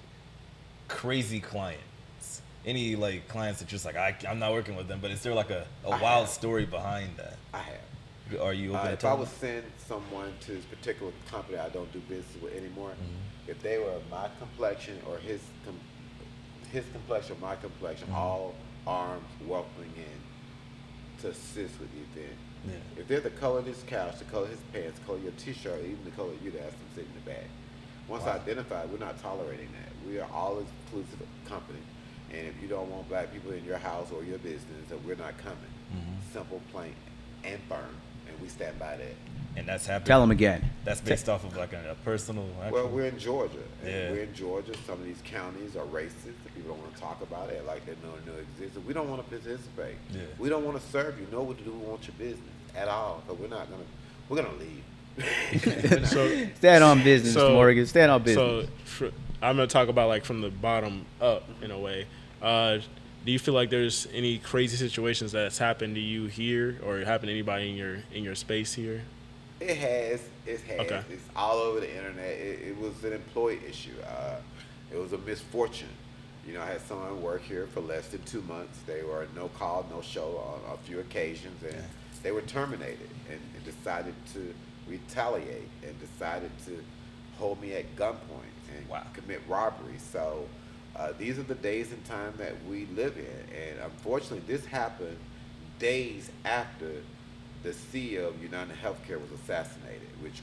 crazy clients? Any like clients that just like I'm not working with them, but is there like a wild story behind that? I have. Are you open to if I tell would me? send someone to this particular company I don't do business with anymore, if they were my complexion or his complexion or my complexion, all arms welcoming in to assist with the event. Yeah. If they're the color of his couch, the color of his pants, the color of your t-shirt, even the color of you, ask them to sit in the back. Once identified, we're not tolerating that. We are all inclusive company. And if you don't want black people in your house or your business, then we're not coming. Simple, plain, and firm. And we stand by that. And that's happening. Tell them again. That's based off of like a personal. Well, we're in Georgia. And Yeah. we're in Georgia. Some of these counties are racist. The people don't want to talk about it like they know it exists. We don't want to participate. Yeah. We don't want to serve you. Know what to do. We want your business at all. Because we're gonna leave. So Stand on business, Morgan. Stand on business. So I'm gonna talk about like from the bottom up in a way. Do you feel like there's any crazy situations that's happened to you here or happened to anybody in your space here? It has. Okay. It's all over the internet. It was an employee issue. It was a misfortune. I had someone work here for less than 2 months. They were no call, no show on a few occasions, and they were terminated and decided to retaliate and decided to hold me at gunpoint and commit robbery. So these are the days and time that we live in. And unfortunately, this happened days after the CEO of United Healthcare was assassinated, which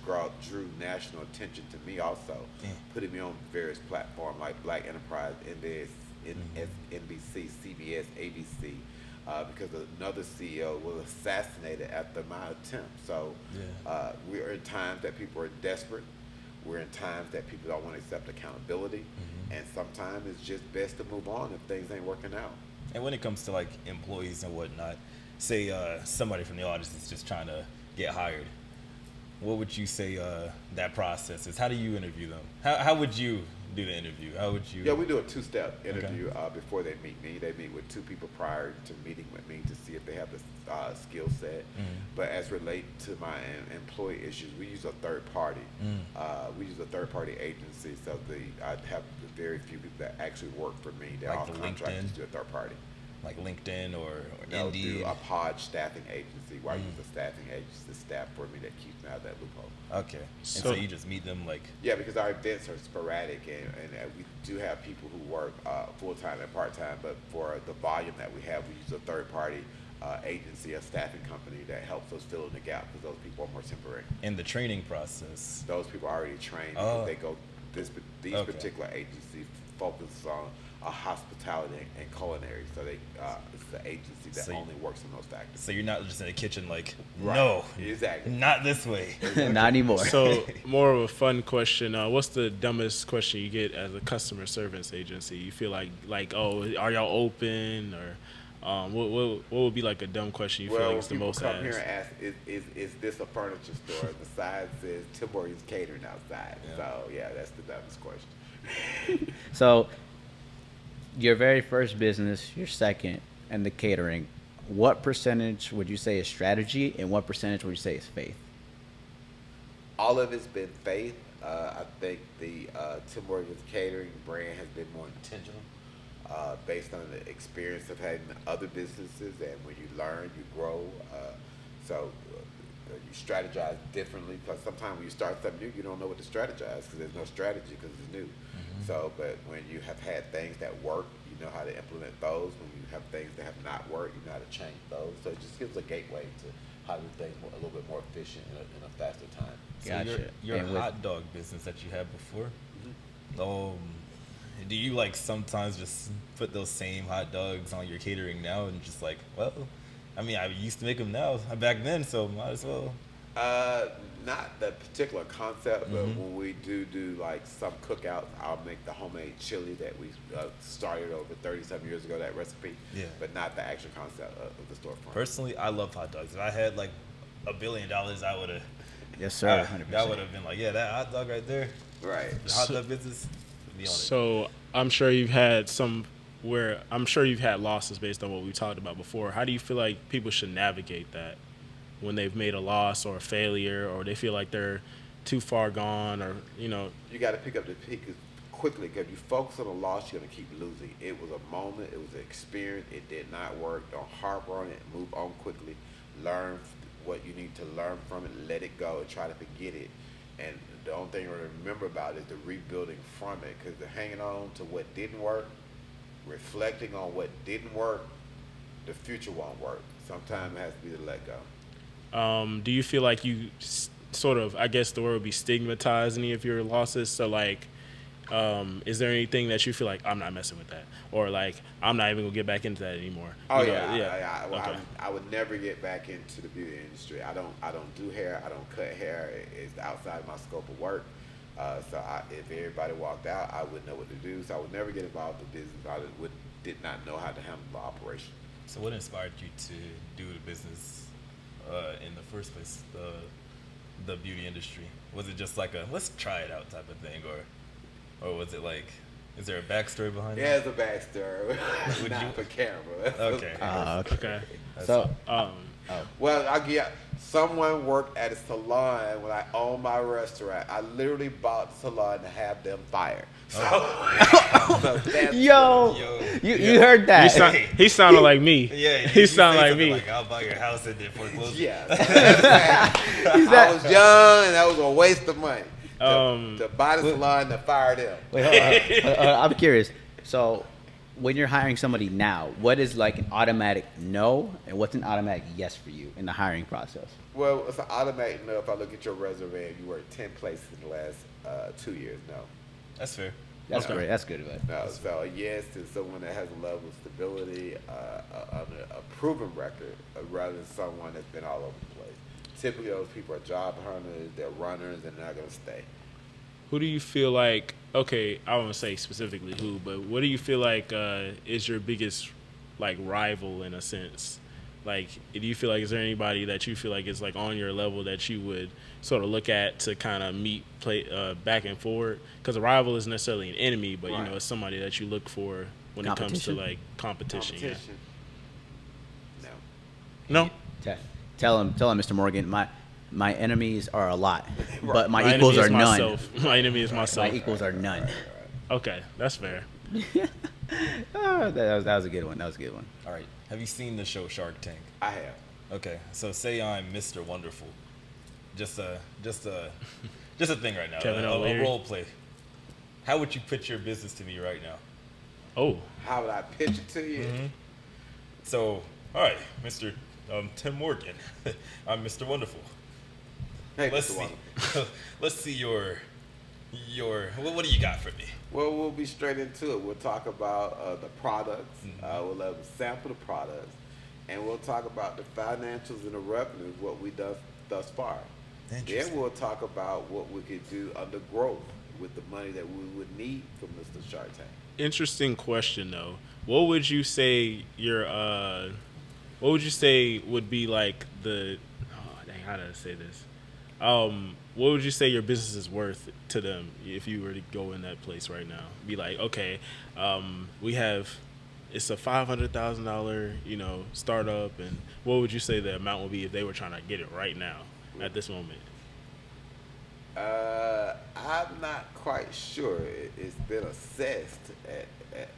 drew national attention to me also, putting me on various platforms like Black Enterprise, NBC, CBS, ABC, because another CEO was assassinated after my attempt. So we are in times that people are desperate. We're in times that people don't want to accept accountability. And sometimes it's just best to move on if things ain't working out. And when it comes to like employees and whatnot, say somebody from the audience is just trying to get hired, what would you say that process is? How do you interview them? How would you do the interview? How would you? Yeah, we do a two-step interview before they meet me. They meet with two people prior to meeting with me to see if they have the skill set. But as relate to my employee issues, we use a third party. We use a third-party agency, so I have very few people that actually work for me. They're Like all the contractors LinkedIn? to a third party. like LinkedIn or No, Indeed? through a pod staffing agency where I use a staffing agency to staff for me that keeps me out of that loophole. Okay. And so you just meet them like. Yeah, because our events are sporadic, and we do have people who work full-time and part-time, but for the volume that we have, we use a third-party agency, a staffing company that helps us fill in the gap because those people are more temporary. In the training process. Those people are already trained. Oh. They go, these Okay. particular agencies focus on hospitality and culinary, so it's the agency that So only works in those factors. So you're not just in the kitchen like, Right. no, Exactly. not this way. Not anymore. So more of a fun question. What's the dumbest question you get as a customer service agency? You feel like, oh, are y'all open, or what would be like a dumb question you feel like is the most people come asked? here and ask, is this a furniture store? The sign says Tim Morgan's Catering outside. Yeah. So yeah, that's the dumbest question. So, your very first business, your second, and the catering, what percentage would you say is strategy, and what percentage would you say is faith? All of it's been faith. I think the Tim Morgan's Catering brand has been more intentional, based on the experience of having other businesses, and when you learn, you grow. You strategize differently, because sometimes when you start something new, you don't know what to strategize because there's no strategy because it's new. So, but when you have had things that work, you know how to implement those. When you have things that have not worked, you know how to change those. So it just gives a gateway to how to do things a little bit more efficient in a faster time. So Gotcha. your And with- hot dog business that you had before, do you like sometimes just put those same hot dogs on your catering now and just like, well, I mean, I used to make them now back then, so might as well. Not the particular concept, but when we do like some cookouts, I'll make the homemade chili that we started over 30-some years ago, that recipe. Yeah. But not the actual concept of the storefront. Personally, I love hot dogs. If I had like $1 billion, I would have. Yes, sir. 100%. That would have been like, yeah, that hot dog right there, Right. the hot dog business. Be on it. So I'm sure you've had losses based on what we talked about before. How do you feel like people should navigate that when they've made a loss or a failure, or they feel like they're too far gone, or You got to pick up the peak quickly, because if you focus on a loss, you're going to keep losing. It was a moment. It was an experience. It did not work. Don't harbor on it. Move on quickly. Learn what you need to learn from it. Let it go and try to forget it. And the only thing to remember about it is the rebuilding from it, because the hanging on to what didn't work, reflecting on what didn't work, the future won't work. Sometimes it has to be to let go. do you feel like you sort of, I guess the word would be, stigmatize any of your losses? So like, is there anything that you feel like, I'm not messing with that, or like, I'm not even gonna get back into that anymore? Oh You know, yeah. Well, Okay. I would never get back into the beauty industry. I don't do hair. I don't cut hair. It's outside my scope of work. If everybody walked out, I wouldn't know what to do. So I would never get involved in business. Did not know how to handle the operation. So what inspired you to do the business in the first place, the beauty industry? Was it just like a let's try it out type of thing, or was it like, is there a backstory behind it? Yeah, it's a backstory. Would Not you- for camera. Okay. Okay. So, Well, someone worked at a salon when I owned my restaurant. I literally bought the salon to have them fired. So, so that's yo, you heard that? He sounded like me. Yeah, he sounded like me. Like, I'll buy your house and then foreclose. Yeah. I was young and that was a waste of money. To buy the salon and to fire them. Wait, hold on. I'm curious. So, when you're hiring somebody now, what is like an automatic no, and what's an automatic yes for you in the hiring process? Well, it's an automatic no if I look at your resume and you worked 10 places in the last 2 years. No. That's fair. That's great. That's good advice. No, so a yes to someone that has a level of stability, a proven record, rather than someone that's been all over the place. Typically, those people are job hunters, they're runners, and they're not going to stay. Who do you feel like, okay, I won't say specifically who, but what do you feel like is your biggest like rival in a sense? Like, do you feel like, is there anybody that you feel like is like on your level that you would sort of look at to kind of play back and forward? Because a rival isn't necessarily an enemy, but Right. it's somebody that you look for when it comes to like competition. Yeah. No. No? Tell him, Mr. Morgan, my enemies are a lot, but my My equals enemy are is none. myself. My enemy is myself. My equals are none. Okay, that's fair. That was a good one. That was a good one. All right. Have you seen the show Shark Tank? I have. Okay. So say I'm Mr. Wonderful. Just a thing right now. Kevin a O'Leary. role play. How would you pitch your business to me right now? Oh, How would I pitch it to you? So, all right, Mr. Tim Morgan. I'm Mr. Wonderful. Hey, Let's Mr. see. Wonderful. Let's see your. What do you got for me? Well, we'll be straight into it. We'll talk about the products. We'll let them sample the products, and we'll talk about the financials and the revenues, what we done thus far. Then Interesting. we'll talk about what we could do under growth with the money that we would need from Mr. Shark Tank. interesting question though. What would you say what would you say would be like the? Oh dang, how did I say this? What would you say your business is worth to them if you were to go in that place right now? Be like, okay, it's a $500,000 startup, and what would you say the amount would be if they were trying to get it right now at this moment? I'm not quite sure. It's been assessed at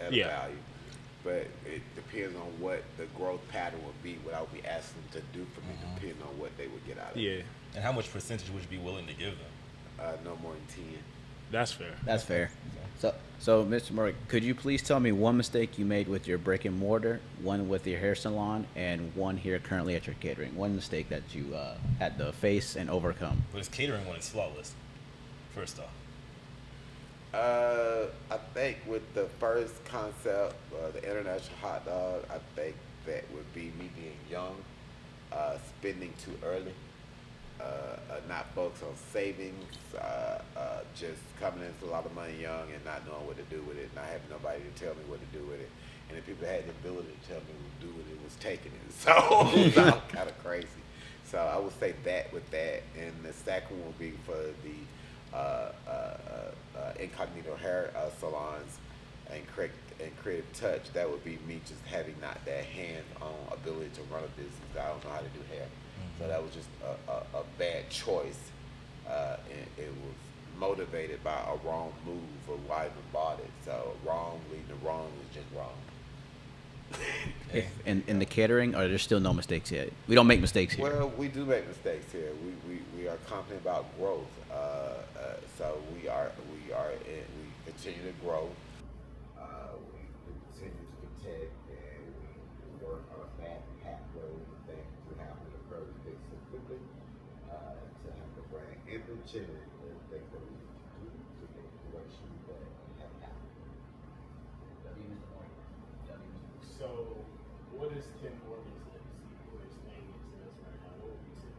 a Yeah. value, but it depends on what the growth pattern would be, what I would be asking them to do for me, depending on what they would get out of Yeah, it. And how much percentage would you be willing to give them? No more than 10. that's fair. That's fair. So, Mr. Morgan, could you please tell me one mistake you made with your brick and mortar, one with your hair salon, and one here currently at your catering? One mistake that you had to face and overcome. But his catering one is flawless. First off. I think with the first concept, the international hot dog, I think that would be me being young, spending too early, not focused on savings, just coming into a lot of money young and not knowing what to do with it, not having nobody to tell me what to do with it. And if people had the ability to tell me what to do with it, was taking it. So it sounds kind of crazy. So I would say that with that. And the second one would be for the incognito hair salons and creative touch. That would be me just having not that hands-on ability to run a business. I don't know how to do hair. So that was just a bad choice. And it was motivated by a wrong move of why I even bought it. So wrong leading to wrong is just wrong. In the catering, or there's still no mistakes yet? We don't make mistakes here. Well, we do make mistakes here. We are confident about growth. So we continue to grow. We continue to protect, and we work on a bad pathway with things to happen to grow things so quickly to have the brand independent and things that we need to do to get the direction that we have happened. So, what is Tim Morgan's legacy? What is name is this right now? What would you say?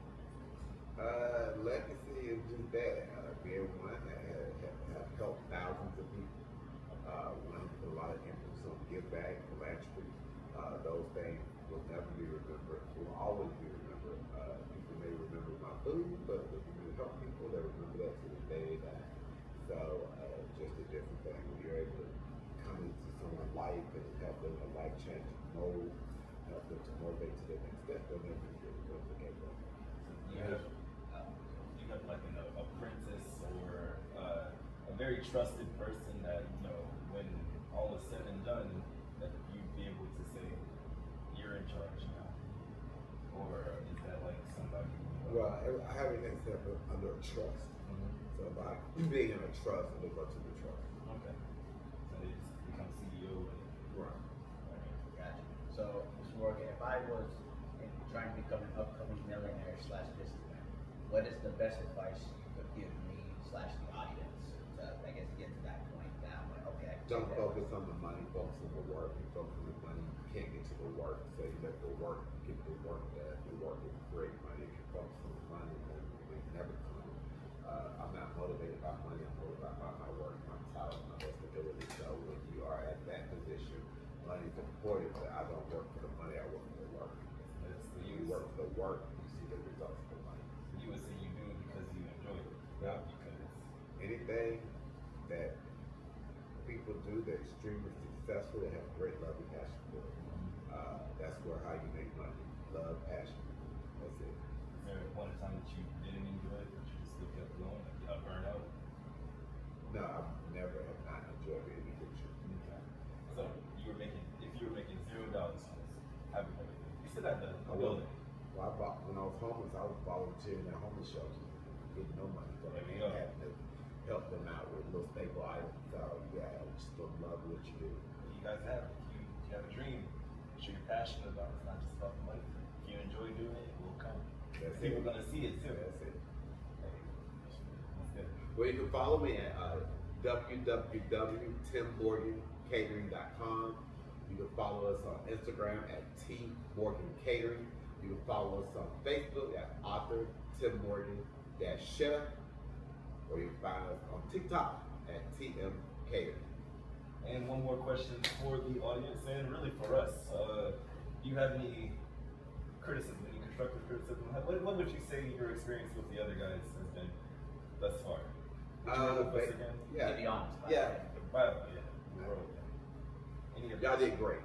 Legacy is just that. Being one that have helped thousands of people. One who put a lot of emphasis on give back, philanthropy. Those things will never be remembered. Will always be remembered. People may remember my food, but if you help people, they remember that to the day they die. So, just a different thing. When you're able to come into someone's life and help them in a life-changing mode, help them to motivate to the next step, they'll never forget that. You have like an apprentice or a very trusted person that, when all is said and done, that you'd be able to say, you're in charge now. Or is that like somebody? Well, I have everything set up under a trust. So by being in a trust, I live up to the trust. Okay. So they just become CEO. Right. Gotcha. So, Mr. Morgan, if I was trying to become an upcoming millionaire / businessman, what is the best advice you could give me / the audience to, I guess, get to that point that I'm like, okay, I can Don't do that. focus on the money, focus on the work. You focus on the money, you can't get to the work. So you let the work get the work done. The work is great money. If you focus on the money, then it never comes. I'm not motivated by money. I'm motivated by my work, my talent, my best ability. So when you are at that position, money is important, but I don't work for the money. I work for the work. You work for the work, you see the results of the money. You would say you do it because you enjoy it, not because Anything that people do that's extremely successful, they have great love and passion for it. That's how you make money. Love, passion. That's it. is there one time that you didn't enjoy it, but you just still kept going, like you got burned out? No, I never have not enjoyed any addiction. Okay. So building. Well, when I was homeless, I was volunteering at homeless shelters, getting no money for it, There we and go. having to help them out with little staple items. So yeah, I just still love what you do. You guys have, if you have a dream, I'm sure you're passionate about it. It's not just about the money. If you enjoy doing it, it will come. That's People it. are gonna see it too. That's it. That's good. Well, you can follow me at www.timmorgancatering.com. You can follow us on Instagram at T Morgan Catering. You can follow us on Facebook at author Tim Morgan Chef, or you can find us on TikTok at TM Catering. And one more question for the audience, and really for us. Do you have any criticism, any constructive criticism? What would you say your experience with the other guys has been thus far? Would you work with us again? Yeah. To be honest. Yeah. Wow, yeah. We were with them. Any of Y'all this? did great.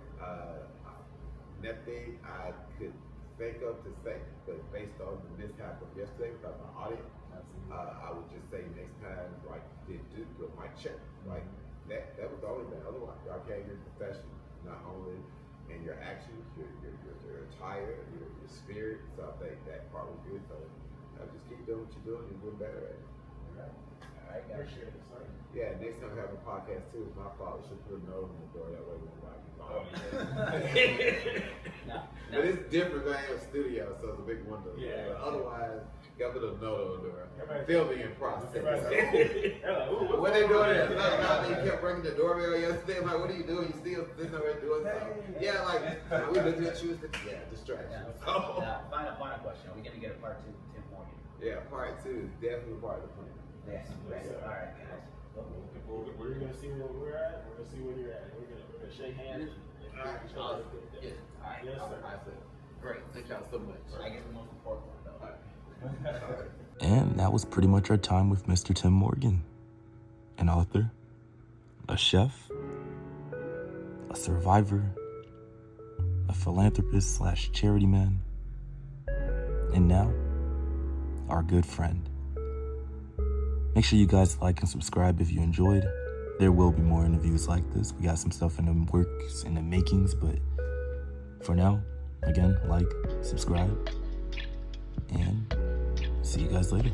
Nothing I could think of to say, but based on the mishap of yesterday with my audit, Absolutely. I would just say next time, like did do with my check, like that was the only thing. Otherwise, y'all came in professional, not only in your actions, your attire, your spirit. So I think that part was good. So just keep doing what you're doing and doing better at it. All right, guys. Appreciate it. Sorry. Yeah, next time we have a podcast too, it's my fault. We should put a note on the door that way we won't like Oh, Now, But it's different going to a studio, so it's a big window. Yeah. But otherwise, you got to put a note on the door. Everybody- Filming in process. What What they doing is, they kept ringing the doorbell yesterday. I'm like, what are you doing? You still sitting over there doing something? Yeah, like, we looking at you. Yeah, distraction. So, Now, final question. Are we going to get a part 2 with Tim Morgan? yeah, part 2 is definitely part of the plan. Yes. All right, guys. We're gonna see where we're at. We're gonna see where you're at. We're gonna shake hands. All right. Each other. Yes. All right. Yes, sir. I said, great. Thank y'all so much. I guess the most important one, though. And that was pretty much our time with Mr. Tim Morgan, an author, a chef, a survivor, a philanthropist / charity man, and now our good friend. Make sure you guys like and subscribe if you enjoyed. There will be more interviews like this. We got some stuff in the works, in the makings, but for now, again, like, subscribe, and see you guys later.